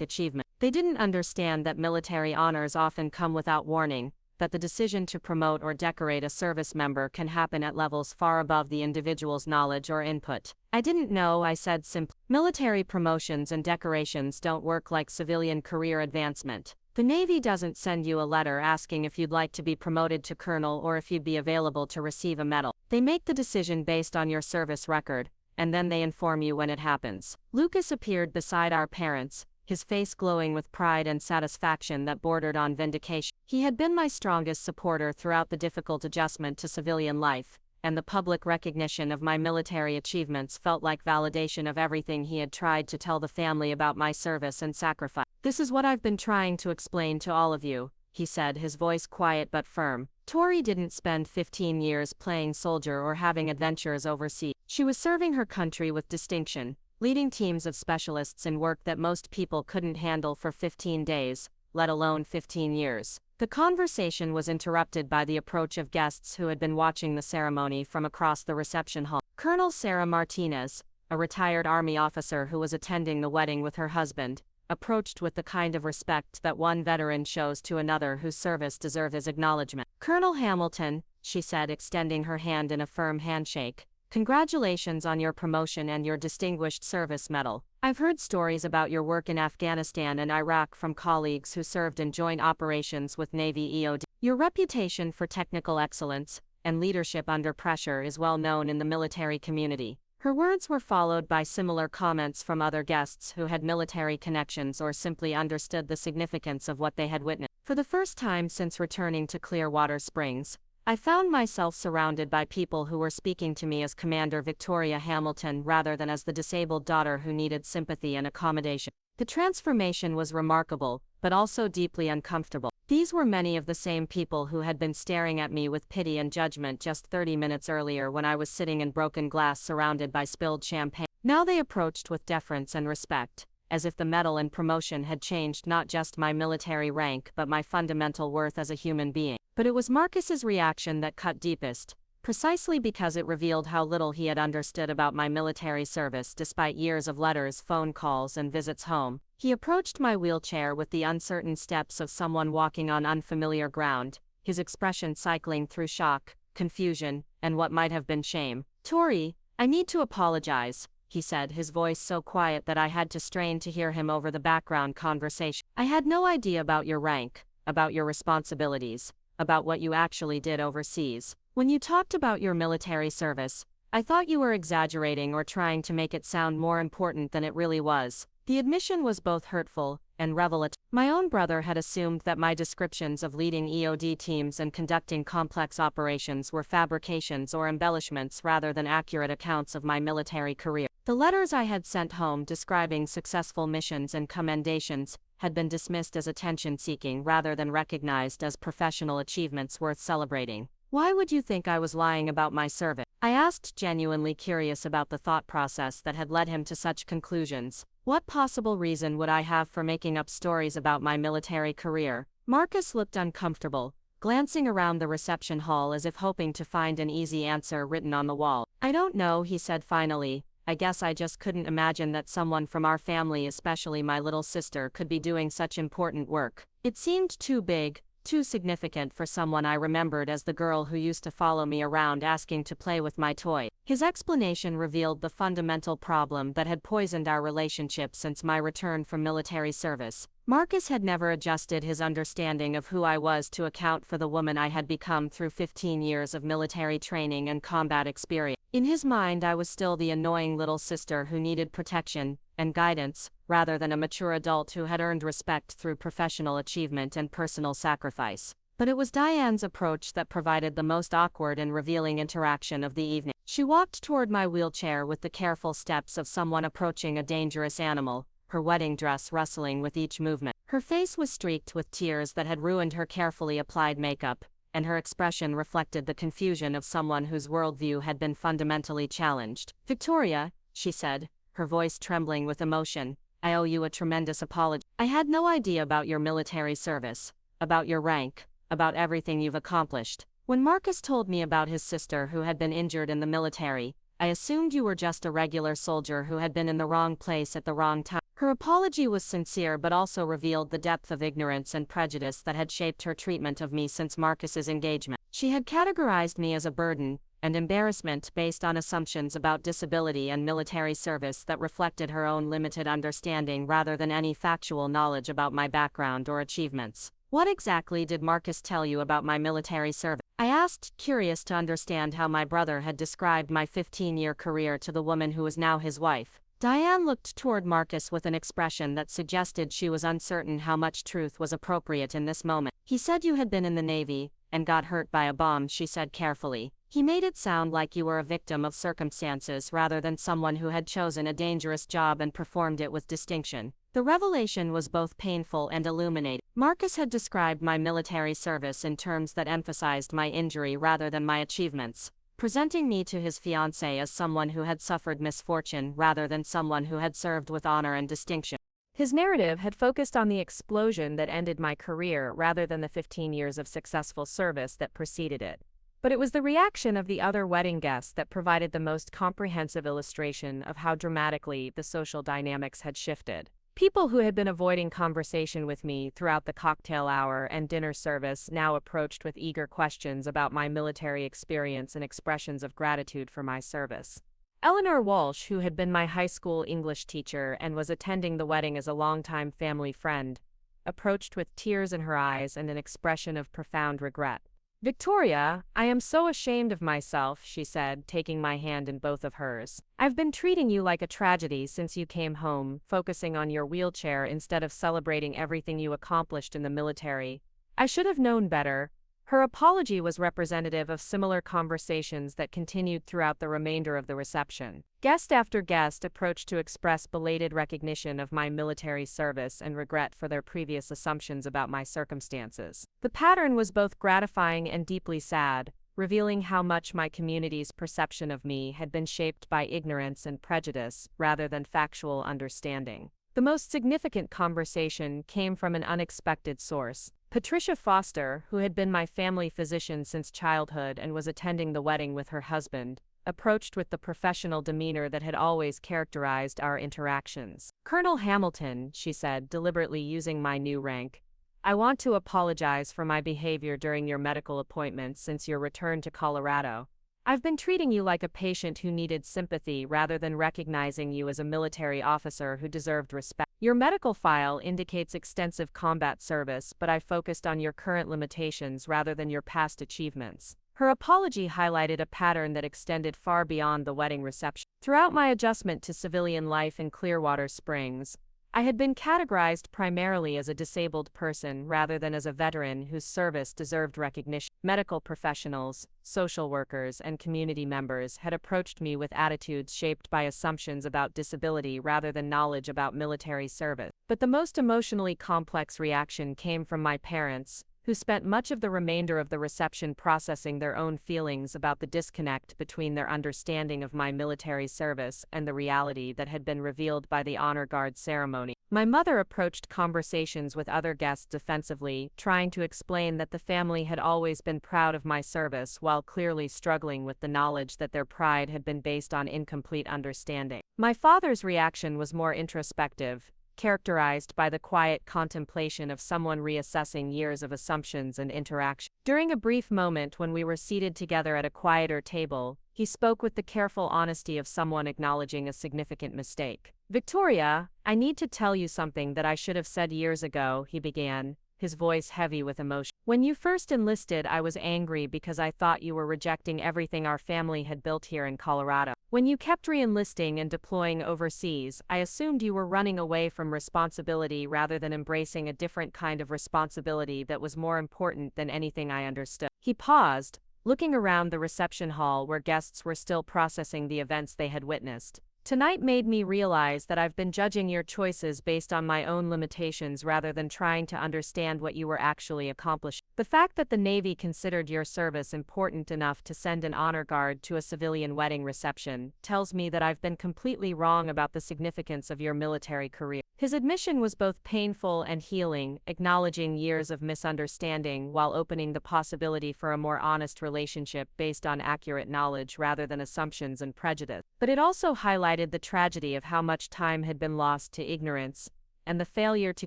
achievement. They didn't understand that military honors often come without warning, that the decision to promote or decorate a service member can happen at levels far above the individual's knowledge or input. "I didn't know," I said simply. "Military promotions and decorations don't work like civilian career advancement. The Navy doesn't send you a letter asking if you'd like to be promoted to colonel or if you'd be available to receive a medal. They make the decision based on your service record, and then they inform you when it happens." Lucas appeared beside our parents, his face glowing with pride and satisfaction that bordered on vindication. He had been my strongest supporter throughout the difficult adjustment to civilian life, and the public recognition of my military achievements felt like validation of everything he had tried to tell the family about my service and sacrifice. "This is what I've been trying to explain to all of you," he said, his voice quiet but firm. "Tori didn't spend 15 years playing soldier or having adventures overseas. She was serving her country with distinction, leading teams of specialists in work that most people couldn't handle for 15 days, let alone 15 years. The conversation was interrupted by the approach of guests who had been watching the ceremony from across the reception hall. Colonel Sarah Martinez, a retired Army officer who was attending the wedding with her husband, approached with the kind of respect that one veteran shows to another whose service deserved his acknowledgement. "Colonel Hamilton," she said, extending her hand in a firm handshake, "congratulations on your promotion and your Distinguished Service Medal. I've heard stories about your work in Afghanistan and Iraq from colleagues who served in joint operations with Navy EOD. Your reputation for technical excellence and leadership under pressure is well known in the military community." Her words were followed by similar comments from other guests who had military connections or simply understood the significance of what they had witnessed. For the first time since returning to Clearwater Springs, I found myself surrounded by people who were speaking to me as Commander Victoria Hamilton rather than as the disabled daughter who needed sympathy and accommodation. The transformation was remarkable, but also deeply uncomfortable. These were many of the same people who had been staring at me with pity and judgment just 30 minutes earlier when I was sitting in broken glass surrounded by spilled champagne. Now they approached with deference and respect, as if the medal and promotion had changed not just my military rank but my fundamental worth as a human being. But it was Marcus's reaction that cut deepest, precisely because it revealed how little he had understood about my military service despite years of letters, phone calls, and visits home. He approached my wheelchair with the uncertain steps of someone walking on unfamiliar ground, his expression cycling through shock, confusion, and what might have been shame. "Tori, I need to apologize," he said, his voice so quiet that I had to strain to hear him over the background conversation. I had no idea about your rank, about your responsibilities, about what you actually did overseas. When you talked about your military service, I thought you were exaggerating or trying to make it sound more important than it really was. The admission was both hurtful and revelatory. My own brother had assumed that my descriptions of leading EOD teams and conducting complex operations were fabrications or embellishments rather than accurate accounts of my military career. The letters I had sent home describing successful missions and commendations had been dismissed as attention-seeking rather than recognized as professional achievements worth celebrating. Why would you think I was lying about my service? I asked, genuinely curious about the thought process that had led him to such conclusions. What possible reason would I have for making up stories about my military career? Marcus looked uncomfortable, glancing around the reception hall as if hoping to find an easy answer written on the wall. I don't know, he said finally. I guess I just couldn't imagine that someone from our family, especially my little sister, could be doing such important work. It seemed too big, too significant for someone I remembered as the girl who used to follow me around asking to play with my toy. His explanation revealed the fundamental problem that had poisoned our relationship since my return from military service. Marcus had never adjusted his understanding of who I was to account for the woman I had become through 15 years of military training and combat experience. In his mind, I was still the annoying little sister who needed protection and guidance, rather than a mature adult who had earned respect through professional achievement and personal sacrifice. But it was Diane's approach that provided the most awkward and revealing interaction of the evening. She walked toward my wheelchair with the careful steps of someone approaching a dangerous animal, her wedding dress rustling with each movement. Her face was streaked with tears that had ruined her carefully applied makeup, and her expression reflected the confusion of someone whose worldview had been fundamentally challenged. "Victoria," she said, her voice trembling with emotion, "I owe you a tremendous apology. I had no idea about your military service, about your rank, about everything you've accomplished. When Marcus told me about his sister who had been injured in the military, I assumed you were just a regular soldier who had been in the wrong place at the wrong time." Her apology was sincere but also revealed the depth of ignorance and prejudice that had shaped her treatment of me since Marcus's engagement. She had categorized me as a burden and embarrassment based on assumptions about disability and military service that reflected her own limited understanding rather than any factual knowledge about my background or achievements. "What exactly did Marcus tell you about my military service?" I asked, curious to understand how my brother had described my 15-year career to the woman who was now his wife. Diane looked toward Marcus with an expression that suggested she was uncertain how much truth was appropriate in this moment. "He said you had been in the Navy and got hurt by a bomb," she said carefully. "He made it sound like you were a victim of circumstances rather than someone who had chosen a dangerous job and performed it with distinction." The revelation was both painful and illuminating. Marcus had described my military service in terms that emphasized my injury rather than my achievements, presenting me to his fiancée as someone who had suffered misfortune rather than someone who had served with honor and distinction. His narrative had focused on the explosion that ended my career rather than the 15 years of successful service that preceded it. But it was the reaction of the other wedding guests that provided the most comprehensive illustration of how dramatically the social dynamics had shifted. People who had been avoiding conversation with me throughout the cocktail hour and dinner service now approached with eager questions about my military experience and expressions of gratitude for my service. Eleanor Walsh, who had been my high school English teacher and was attending the wedding as a longtime family friend, approached with tears in her eyes and an expression of profound regret. "Victoria, I am so ashamed of myself," she said, taking my hand in both of hers. "I've been treating you like a tragedy since you came home, focusing on your wheelchair instead of celebrating everything you accomplished in the military. I should have known better." Her apology was representative of similar conversations that continued throughout the remainder of the reception. Guest after guest approached to express belated recognition of my military service and regret for their previous assumptions about my circumstances. The pattern was both gratifying and deeply sad, revealing how much my community's perception of me had been shaped by ignorance and prejudice rather than factual understanding. The most significant conversation came from an unexpected source. Patricia Foster, who had been my family physician since childhood and was attending the wedding with her husband, approached with the professional demeanor that had always characterized our interactions. "Colonel Hamilton," she said, deliberately using my new rank, "I want to apologize for my behavior during your medical appointment since your return to Colorado. I've been treating you like a patient who needed sympathy rather than recognizing you as a military officer who deserved respect. Your medical file indicates extensive combat service, but I focused on your current limitations rather than your past achievements. Her apology highlighted a pattern that extended far beyond the wedding reception. Throughout my adjustment to civilian life in Clearwater Springs, I had been categorized primarily as a disabled person rather than as a veteran whose service deserved recognition. Medical professionals, social workers, and community members had approached me with attitudes shaped by assumptions about disability rather than knowledge about military service. But the most emotionally complex reaction came from my parents, who spent much of the remainder of the reception processing their own feelings about the disconnect between their understanding of my military service and the reality that had been revealed by the honor guard ceremony. My mother approached conversations with other guests defensively, trying to explain that the family had always been proud of my service while clearly struggling with the knowledge that their pride had been based on incomplete understanding. My father's reaction was more introspective, characterized by the quiet contemplation of someone reassessing years of assumptions and interaction. During a brief moment when we were seated together at a quieter table, he spoke with the careful honesty of someone acknowledging a significant mistake. "Victoria, I need to tell you something that I should have said years ago," he began, his voice heavy with emotion. "When you first enlisted, I was angry because I thought you were rejecting everything our family had built here in Colorado. When you kept re-enlisting and deploying overseas, I assumed you were running away from responsibility rather than embracing a different kind of responsibility that was more important than anything I understood." He paused, looking around the reception hall where guests were still processing the events they had witnessed. "Tonight made me realize that I've been judging your choices based on my own limitations rather than trying to understand what you were actually accomplishing. The fact that the Navy considered your service important enough to send an honor guard to a civilian wedding reception tells me that I've been completely wrong about the significance of your military career." His admission was both painful and healing, acknowledging years of misunderstanding while opening the possibility for a more honest relationship based on accurate knowledge rather than assumptions and prejudice. But it also highlighted the tragedy of how much time had been lost to ignorance, and the failure to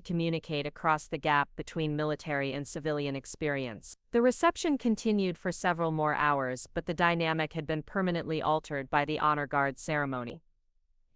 communicate across the gap between military and civilian experience. The reception continued for several more hours, but the dynamic had been permanently altered by the honor guard ceremony.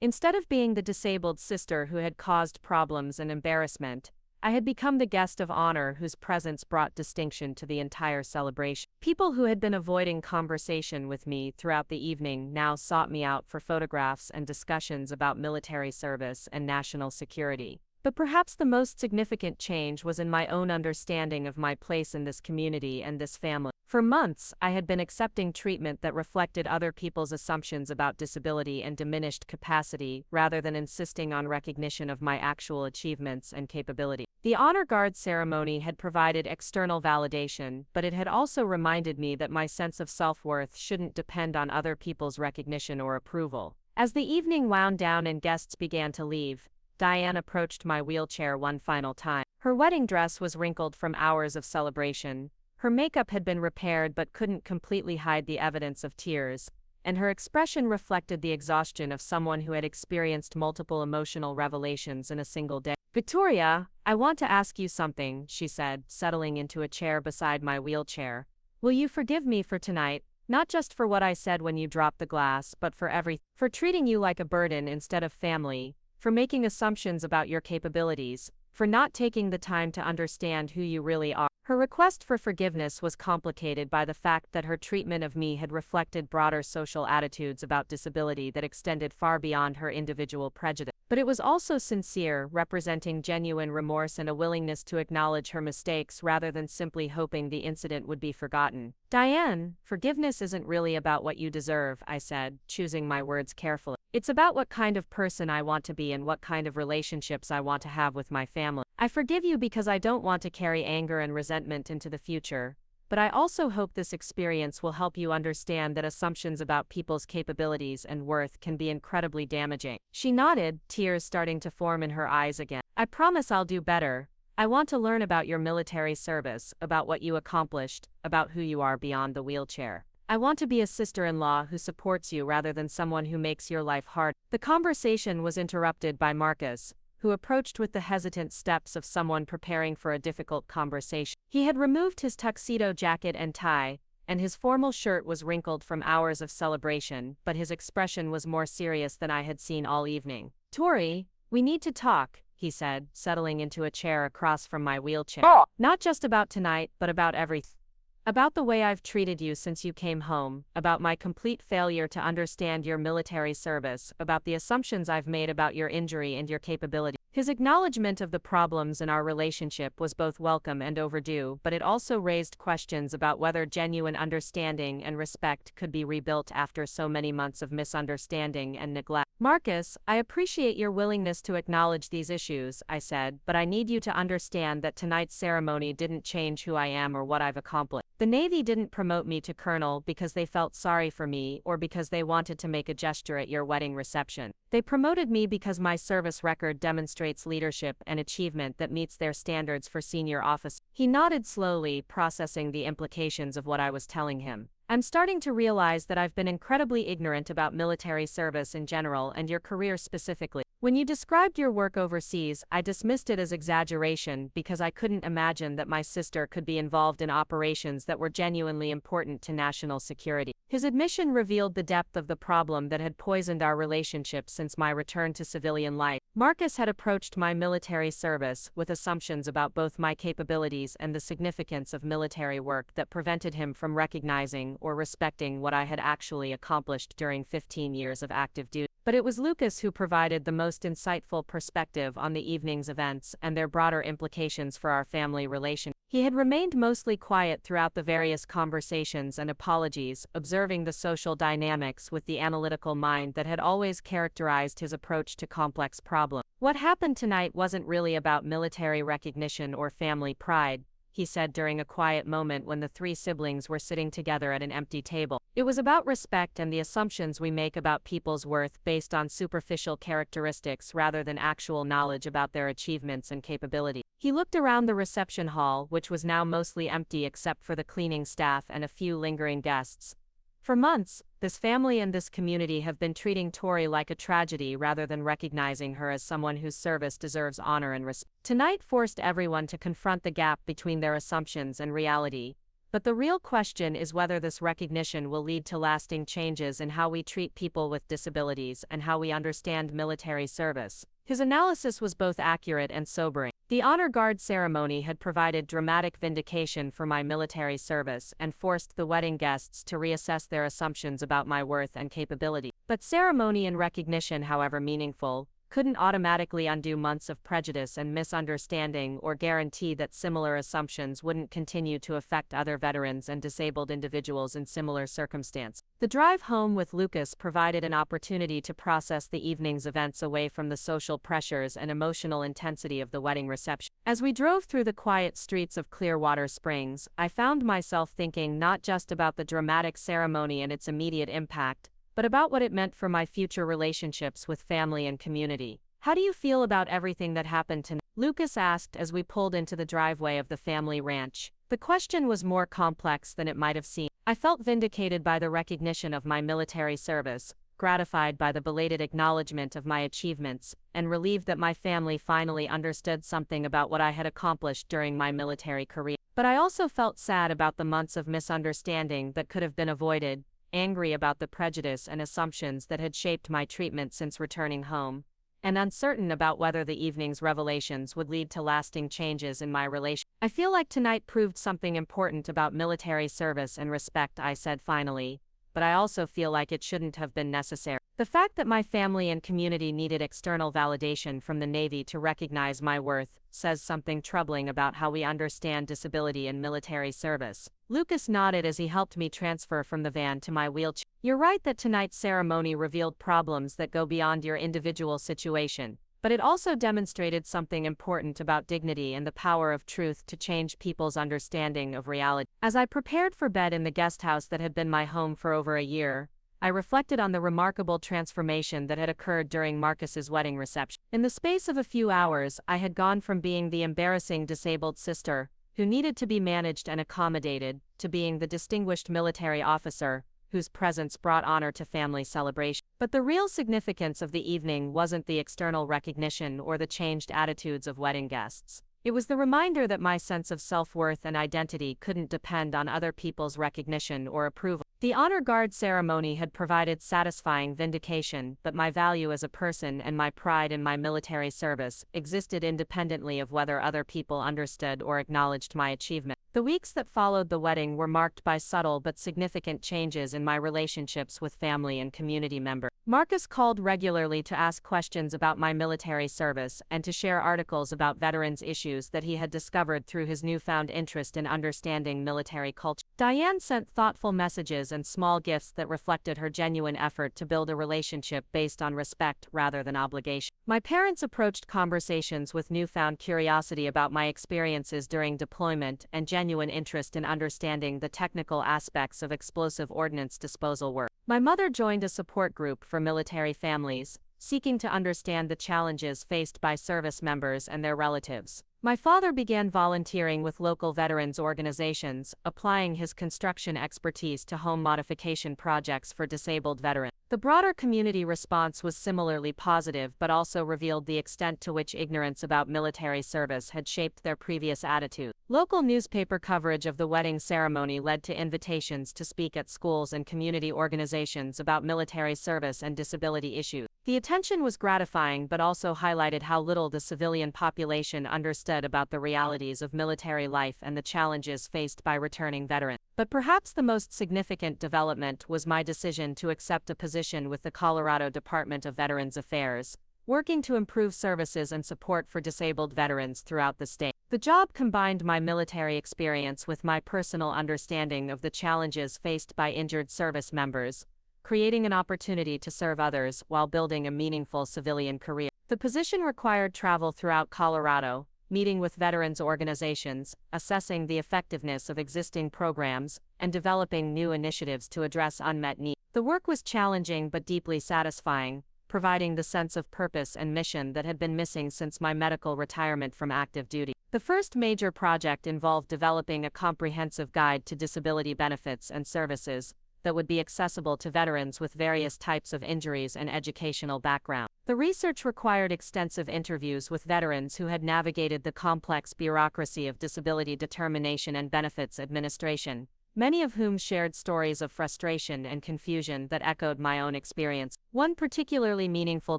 Instead of being the disabled sister who had caused problems and embarrassment, I had become the guest of honor whose presence brought distinction to the entire celebration. People who had been avoiding conversation with me throughout the evening now sought me out for photographs and discussions about military service and national security. But perhaps the most significant change was in my own understanding of my place in this community and this family. For months, I had been accepting treatment that reflected other people's assumptions about disability and diminished capacity, rather than insisting on recognition of my actual achievements and capability. The honor guard ceremony had provided external validation, but it had also reminded me that my sense of self-worth shouldn't depend on other people's recognition or approval. As the evening wound down and guests began to leave, Diane approached my wheelchair one final time. Her wedding dress was wrinkled from hours of celebration, her makeup had been repaired but couldn't completely hide the evidence of tears, and her expression reflected the exhaustion of someone who had experienced multiple emotional revelations in a single day. "Victoria, I want to ask you something," she said, settling into a chair beside my wheelchair. "Will you forgive me for tonight? Not just for what I said when you dropped the glass, but for everything. For treating you like a burden instead of family, for making assumptions about your capabilities, for not taking the time to understand who you really are." Her request for forgiveness was complicated by the fact that her treatment of me had reflected broader social attitudes about disability that extended far beyond her individual prejudice. But it was also sincere, representing genuine remorse and a willingness to acknowledge her mistakes rather than simply hoping the incident would be forgotten. "Diane, forgiveness isn't really about what you deserve," I said, choosing my words carefully. "It's about what kind of person I want to be and what kind of relationships I want to have with my family. I forgive you because I don't want to carry anger and resentment into the future, but I also hope this experience will help you understand that assumptions about people's capabilities and worth can be incredibly damaging." She nodded, tears starting to form in her eyes again. "I promise I'll do better. I want to learn about your military service, about what you accomplished, about who you are beyond the wheelchair. I want to be a sister-in-law who supports you rather than someone who makes your life hard." The conversation was interrupted by Marcus, who approached with the hesitant steps of someone preparing for a difficult conversation. He had removed his tuxedo jacket and tie, and his formal shirt was wrinkled from hours of celebration, but his expression was more serious than I had seen all evening. "Tori, we need to talk," he said, settling into a chair across from my wheelchair. "Not just about tonight, but about everything. About the way I've treated you since you came home, about my complete failure to understand your military service, about the assumptions I've made about your injury and your capability." His acknowledgement of the problems in our relationship was both welcome and overdue, but it also raised questions about whether genuine understanding and respect could be rebuilt after so many months of misunderstanding and neglect. "Marcus, I appreciate your willingness to acknowledge these issues," I said, "but I need you to understand that tonight's ceremony didn't change who I am or what I've accomplished. The Navy didn't promote me to colonel because they felt sorry for me or because they wanted to make a gesture at your wedding reception. They promoted me because my service record demonstrates leadership and achievement that meets their standards for senior officers." He nodded slowly, processing the implications of what I was telling him. "I'm starting to realize that I've been incredibly ignorant about military service in general and your career specifically. When you described your work overseas, I dismissed it as exaggeration because I couldn't imagine that my sister could be involved in operations that were genuinely important to national security." His admission revealed the depth of the problem that had poisoned our relationship since my return to civilian life. Marcus had approached my military service with assumptions about both my capabilities and the significance of military work that prevented him from recognizing or respecting what I had actually accomplished during 15 years of active duty. But it was Lucas who provided the most insightful perspective on the evening's events and their broader implications for our family relation. He had remained mostly quiet throughout the various conversations and apologies, observing the social dynamics with the analytical mind that had always characterized his approach to complex problems. "What happened tonight wasn't really about military recognition or family pride," he said during a quiet moment when the three siblings were sitting together at an empty table. "It was about respect and the assumptions we make about people's worth based on superficial characteristics rather than actual knowledge about their achievements and capability." He looked around the reception hall, which was now mostly empty except for the cleaning staff and a few lingering guests. "For months, this family and this community have been treating Tori like a tragedy rather than recognizing her as someone whose service deserves honor and respect. Tonight forced everyone to confront the gap between their assumptions and reality. But the real question is whether this recognition will lead to lasting changes in how we treat people with disabilities and how we understand military service." His analysis was both accurate and sobering. The honor guard ceremony had provided dramatic vindication for my military service and forced the wedding guests to reassess their assumptions about my worth and capability. But ceremony and recognition, however meaningful, couldn't automatically undo months of prejudice and misunderstanding or guarantee that similar assumptions wouldn't continue to affect other veterans and disabled individuals in similar circumstances. The drive home with Lucas provided an opportunity to process the evening's events away from the social pressures and emotional intensity of the wedding reception. As we drove through the quiet streets of Clearwater Springs, I found myself thinking not just about the dramatic ceremony and its immediate impact, but about what it meant for my future relationships with family and community. "How do you feel about everything that happened tonight?" Lucas asked as we pulled into the driveway of the family ranch. The question was more complex than it might have seemed. I felt vindicated by the recognition of my military service, gratified by the belated acknowledgement of my achievements, and relieved that my family finally understood something about what I had accomplished during my military career. But I also felt sad about the months of misunderstanding that could have been avoided, angry about the prejudice and assumptions that had shaped my treatment since returning home, and uncertain about whether the evening's revelations would lead to lasting changes in my relation. "I feel like tonight proved something important about military service and respect," I said finally, "but I also feel like it shouldn't have been necessary. The fact that my family and community needed external validation from the Navy to recognize my worth says something troubling about how we understand disability in military service." Lucas nodded as he helped me transfer from the van to my wheelchair. "You're right that tonight's ceremony revealed problems that go beyond your individual situation, but it also demonstrated something important about dignity and the power of truth to change people's understanding of reality." As I prepared for bed in the guest house that had been my home for over a year, I reflected on the remarkable transformation that had occurred during Marcus's wedding reception. In the space of a few hours, I had gone from being the embarrassing disabled sister, who needed to be managed and accommodated, to being the distinguished military officer, whose presence brought honor to family celebration. But the real significance of the evening wasn't the external recognition or the changed attitudes of wedding guests. It was the reminder that my sense of self-worth and identity couldn't depend on other people's recognition or approval. The honor guard ceremony had provided satisfying vindication, but my value as a person and my pride in my military service existed independently of whether other people understood or acknowledged my achievement. The weeks that followed the wedding were marked by subtle but significant changes in my relationships with family and community members. Marcus called regularly to ask questions about my military service and to share articles about veterans' issues that he had discovered through his newfound interest in understanding military culture. Diane sent thoughtful messages and small gifts that reflected her genuine effort to build a relationship based on respect rather than obligation. My parents approached conversations with newfound curiosity about my experiences during deployment and genuine interest in understanding the technical aspects of explosive ordnance disposal work. My mother joined a support group for military families, seeking to understand the challenges faced by service members and their relatives. My father began volunteering with local veterans organizations, applying his construction expertise to home modification projects for disabled veterans. The broader community response was similarly positive but also revealed the extent to which ignorance about military service had shaped their previous attitude. Local newspaper coverage of the wedding ceremony led to invitations to speak at schools and community organizations about military service and disability issues. The attention was gratifying but also highlighted how little the civilian population understood about the realities of military life and the challenges faced by returning veterans. But perhaps the most significant development was my decision to accept a position with the Colorado Department of Veterans Affairs, working to improve services and support for disabled veterans throughout the state. The job combined my military experience with my personal understanding of the challenges faced by injured service members, creating an opportunity to serve others while building a meaningful civilian career. The position required travel throughout Colorado, meeting with veterans organizations, assessing the effectiveness of existing programs, and developing new initiatives to address unmet needs. The work was challenging but deeply satisfying, providing the sense of purpose and mission that had been missing since my medical retirement from active duty. The first major project involved developing a comprehensive guide to disability benefits and services that would be accessible to veterans with various types of injuries and educational background. The research required extensive interviews with veterans who had navigated the complex bureaucracy of disability determination and benefits administration, many of whom shared stories of frustration and confusion that echoed my own experience. One particularly meaningful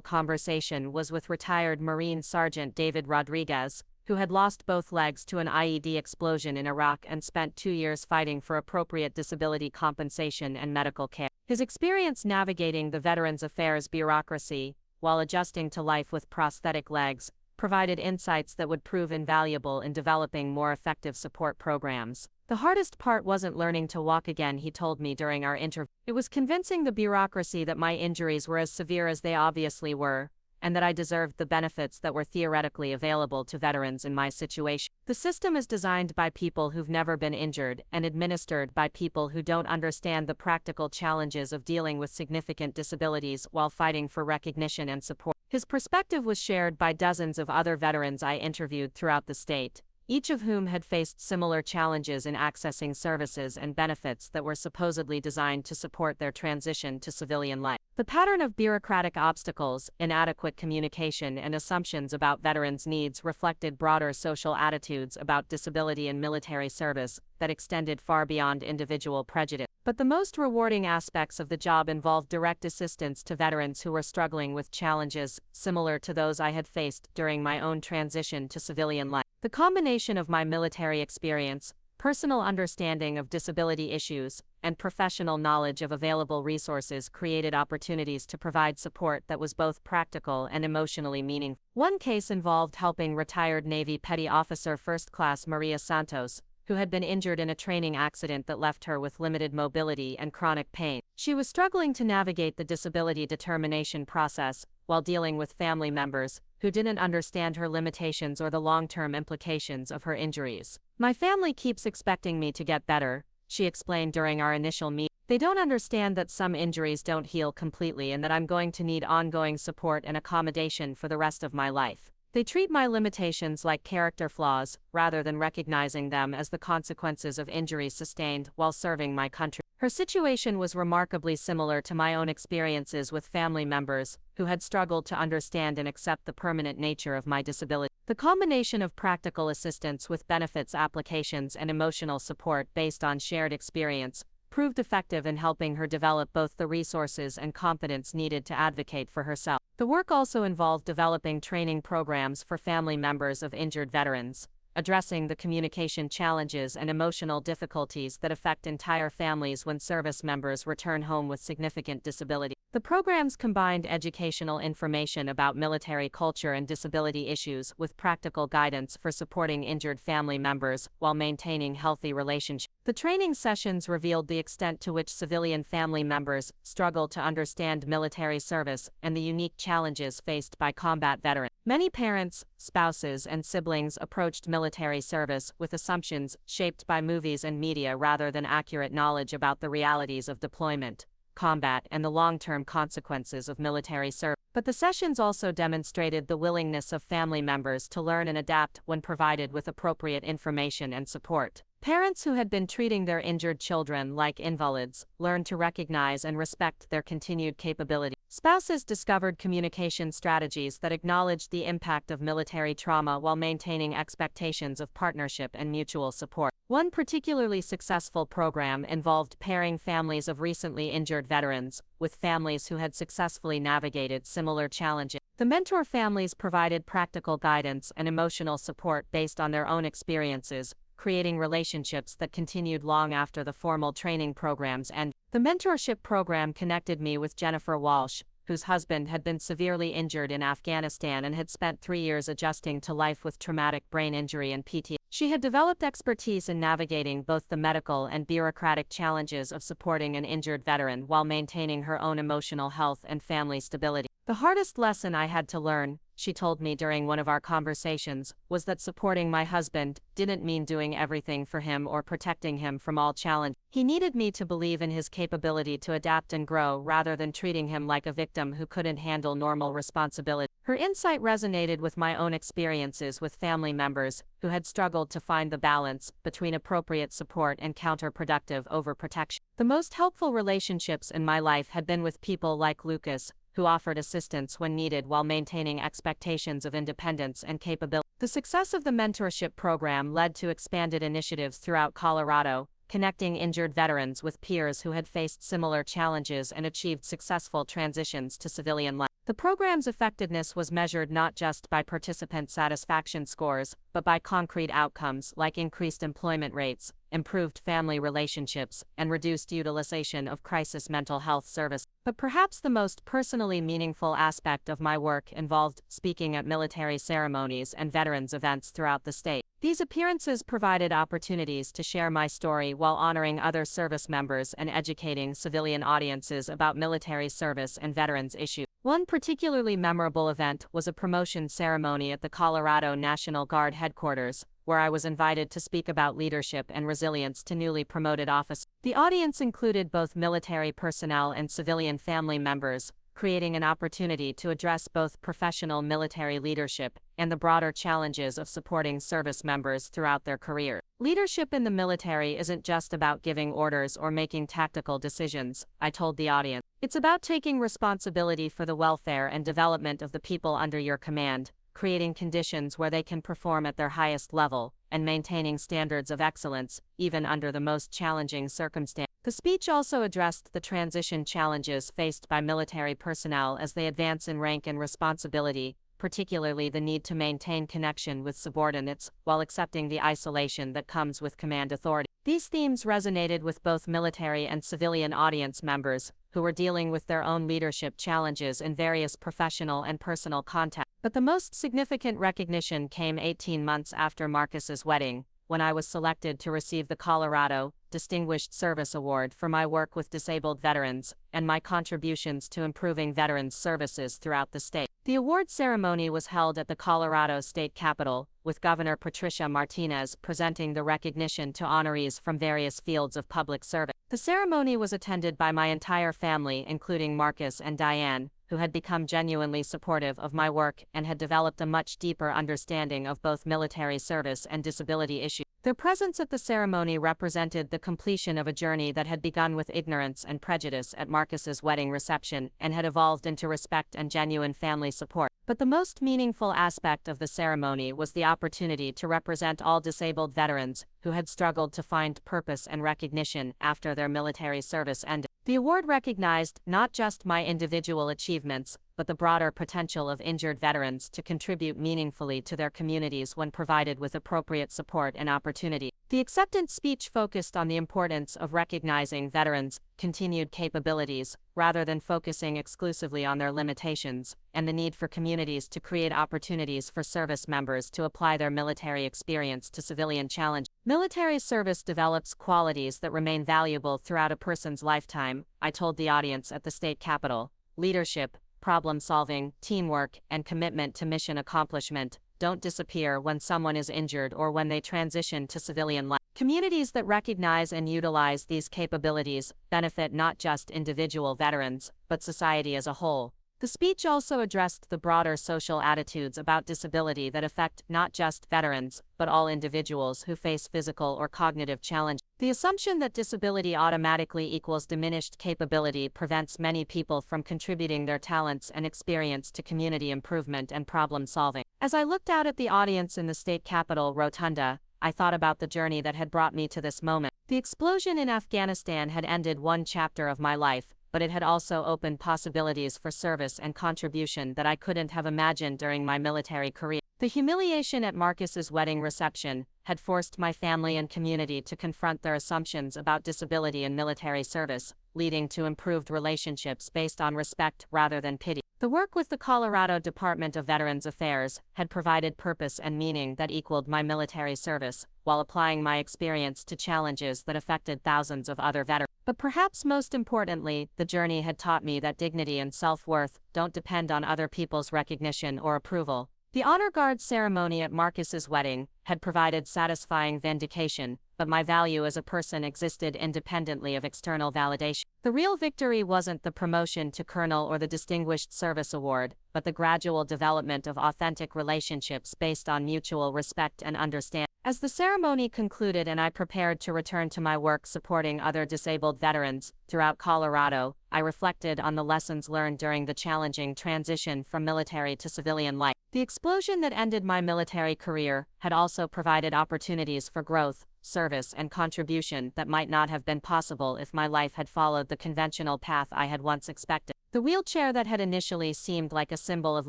conversation was with retired Marine Sergeant David Rodriguez, who had lost both legs to an IED explosion in Iraq and spent 2 years fighting for appropriate disability compensation and medical care. His experience navigating the Veterans Affairs bureaucracy, while adjusting to life with prosthetic legs, provided insights that would prove invaluable in developing more effective support programs. The hardest part wasn't learning to walk again, he told me during our interview. It was convincing the bureaucracy that my injuries were as severe as they obviously were, and that I deserved the benefits that were theoretically available to veterans in my situation. The system is designed by people who've never been injured and administered by people who don't understand the practical challenges of dealing with significant disabilities while fighting for recognition and support. His perspective was shared by dozens of other veterans I interviewed throughout the state, each of whom had faced similar challenges in accessing services and benefits that were supposedly designed to support their transition to civilian life. The pattern of bureaucratic obstacles, inadequate communication, and assumptions about veterans' needs reflected broader social attitudes about disability and military service that extended far beyond individual prejudice. But the most rewarding aspects of the job involved direct assistance to veterans who were struggling with challenges similar to those I had faced during my own transition to civilian life. The combination of my military experience, personal understanding of disability issues, and professional knowledge of available resources created opportunities to provide support that was both practical and emotionally meaningful. One case involved helping retired Navy Petty Officer First Class Maria Santos, who had been injured in a training accident that left her with limited mobility and chronic pain. She was struggling to navigate the disability determination process while dealing with family members who didn't understand her limitations or the long-term implications of her injuries. "My family keeps expecting me to get better," she explained during our initial meeting. "They don't understand that some injuries don't heal completely and that I'm going to need ongoing support and accommodation for the rest of my life. They treat my limitations like character flaws, rather than recognizing them as the consequences of injuries sustained while serving my country." Her situation was remarkably similar to my own experiences with family members who had struggled to understand and accept the permanent nature of my disability. The combination of practical assistance with benefits applications and emotional support based on shared experience proved effective in helping her develop both the resources and confidence needed to advocate for herself. The work also involved developing training programs for family members of injured veterans, addressing the communication challenges and emotional difficulties that affect entire families when service members return home with significant disability. The programs combined educational information about military culture and disability issues with practical guidance for supporting injured family members while maintaining healthy relationships. The training sessions revealed the extent to which civilian family members struggle to understand military service and the unique challenges faced by combat veterans. Many parents, spouses, and siblings approached military service with assumptions shaped by movies and media rather than accurate knowledge about the realities of deployment, combat, and the long-term consequences of military service. But the sessions also demonstrated the willingness of family members to learn and adapt when provided with appropriate information and support. Parents who had been treating their injured children like invalids learned to recognize and respect their continued capability. Spouses discovered communication strategies that acknowledged the impact of military trauma while maintaining expectations of partnership and mutual support. One particularly successful program involved pairing families of recently injured veterans with families who had successfully navigated similar challenges. The mentor families provided practical guidance and emotional support based on their own experiences, creating relationships that continued long after the formal training programs ended. The mentorship program connected me with Jennifer Walsh, whose husband had been severely injured in Afghanistan and had spent 3 years adjusting to life with traumatic brain injury and PTSD. She had developed expertise in navigating both the medical and bureaucratic challenges of supporting an injured veteran while maintaining her own emotional health and family stability. The hardest lesson I had to learn, she told me during one of our conversations, was that supporting my husband didn't mean doing everything for him or protecting him from all challenge. He needed me to believe in his capability to adapt and grow rather than treating him like a victim who couldn't handle normal responsibility. Her insight resonated with my own experiences with family members who had struggled to find the balance between appropriate support and counterproductive overprotection. The most helpful relationships in my life had been with people like Lucas, who offered assistance when needed while maintaining expectations of independence and capability. The success of the mentorship program led to expanded initiatives throughout Colorado, connecting injured veterans with peers who had faced similar challenges and achieved successful transitions to civilian life. The program's effectiveness was measured not just by participant satisfaction scores, but by concrete outcomes like increased employment rates, improved family relationships, and reduced utilization of crisis mental health service. But perhaps the most personally meaningful aspect of my work involved speaking at military ceremonies and veterans events throughout the state. These appearances provided opportunities to share my story while honoring other service members and educating civilian audiences about military service and veterans issues. One particularly memorable event was a promotion ceremony at the Colorado National Guard headquarters, where I was invited to speak about leadership and resilience to newly promoted officers. The audience included both military personnel and civilian family members, creating an opportunity to address both professional military leadership and the broader challenges of supporting service members throughout their career. Leadership in the military isn't just about giving orders or making tactical decisions, I told the audience. It's about taking responsibility for the welfare and development of the people under your command, creating conditions where they can perform at their highest level, and maintaining standards of excellence, even under the most challenging circumstances. The speech also addressed the transition challenges faced by military personnel as they advance in rank and responsibility, particularly the need to maintain connection with subordinates while accepting the isolation that comes with command authority. These themes resonated with both military and civilian audience members, who were dealing with their own leadership challenges in various professional and personal contexts. But the most significant recognition came 18 months after Marcus's wedding, when I was selected to receive the Colorado Distinguished Service Award for my work with disabled veterans and my contributions to improving veterans' services throughout the state. The award ceremony was held at the Colorado State Capitol, with Governor Patricia Martinez presenting the recognition to honorees from various fields of public service. The ceremony was attended by my entire family, including Marcus and Diane, who had become genuinely supportive of my work and had developed a much deeper understanding of both military service and disability issues. Their presence at the ceremony represented the completion of a journey that had begun with ignorance and prejudice at Marcus's wedding reception and had evolved into respect and genuine family support. But the most meaningful aspect of the ceremony was the opportunity to represent all disabled veterans who had struggled to find purpose and recognition after their military service ended. The award recognized not just my individual achievements, but the broader potential of injured veterans to contribute meaningfully to their communities when provided with appropriate support and opportunity. The acceptance speech focused on the importance of recognizing veterans' continued capabilities, rather than focusing exclusively on their limitations, and the need for communities to create opportunities for service members to apply their military experience to civilian challenges. Military service develops qualities that remain valuable throughout a person's lifetime, I told the audience at the state capitol. Leadership, problem-solving, teamwork, and commitment to mission accomplishment don't disappear when someone is injured or when they transition to civilian life. Communities that recognize and utilize these capabilities benefit not just individual veterans, but society as a whole. The speech also addressed the broader social attitudes about disability that affect not just veterans, but all individuals who face physical or cognitive challenges. The assumption that disability automatically equals diminished capability prevents many people from contributing their talents and experience to community improvement and problem solving. As I looked out at the audience in the state capitol rotunda, I thought about the journey that had brought me to this moment. The explosion in Afghanistan had ended one chapter of my life, but it had also opened possibilities for service and contribution that I couldn't have imagined during my military career. The humiliation at Marcus's wedding reception had forced my family and community to confront their assumptions about disability in military service, leading to improved relationships based on respect rather than pity. The work with the Colorado Department of Veterans Affairs had provided purpose and meaning that equaled my military service, while applying my experience to challenges that affected thousands of other veterans. But perhaps most importantly, the journey had taught me that dignity and self-worth don't depend on other people's recognition or approval. The honor guard ceremony at Marcus's wedding had provided satisfying vindication, but my value as a person existed independently of external validation. The real victory wasn't the promotion to colonel or the Distinguished Service Award, but the gradual development of authentic relationships based on mutual respect and understanding. As the ceremony concluded and I prepared to return to my work supporting other disabled veterans throughout Colorado, I reflected on the lessons learned during the challenging transition from military to civilian life. The explosion that ended my military career had also provided opportunities for growth, service, and contribution that might not have been possible if my life had followed the conventional path I had once expected. The wheelchair that had initially seemed like a symbol of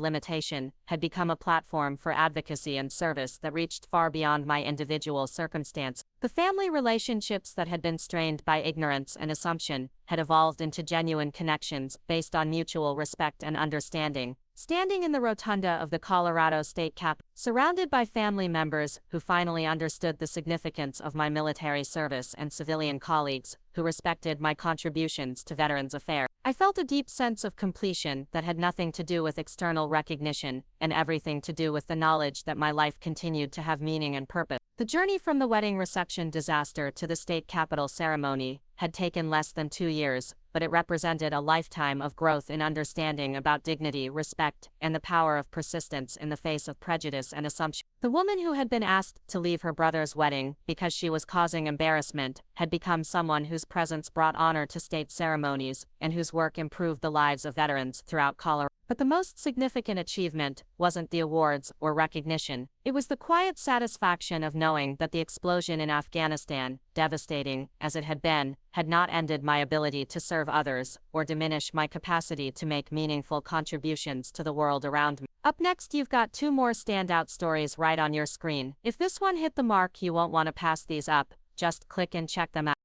limitation had become a platform for advocacy and service that reached far beyond my individual circumstance. The family relationships that had been strained by ignorance and assumption had evolved into genuine connections based on mutual respect and understanding. Standing in the rotunda of the Colorado State Capitol, surrounded by family members who finally understood the significance of my military service and civilian colleagues who respected my contributions to Veterans Affairs, I felt a deep sense of completion that had nothing to do with external recognition and everything to do with the knowledge that my life continued to have meaning and purpose. The journey from the wedding reception disaster to the state capitol ceremony had taken less than 2 years, but it represented a lifetime of growth in understanding about dignity, respect, and the power of persistence in the face of prejudice and assumption. The woman who had been asked to leave her brother's wedding because she was causing embarrassment had become someone whose presence brought honor to state ceremonies and whose work improved the lives of veterans throughout Colorado. But the most significant achievement wasn't the awards or recognition. It was the quiet satisfaction of knowing that the explosion in Afghanistan, devastating as it had been, had not ended my ability to serve others or diminish my capacity to make meaningful contributions to the world around me. Up next, you've got 2 more standout stories right on your screen. If this one hit the mark, you won't want to pass these up. Just click and check them out.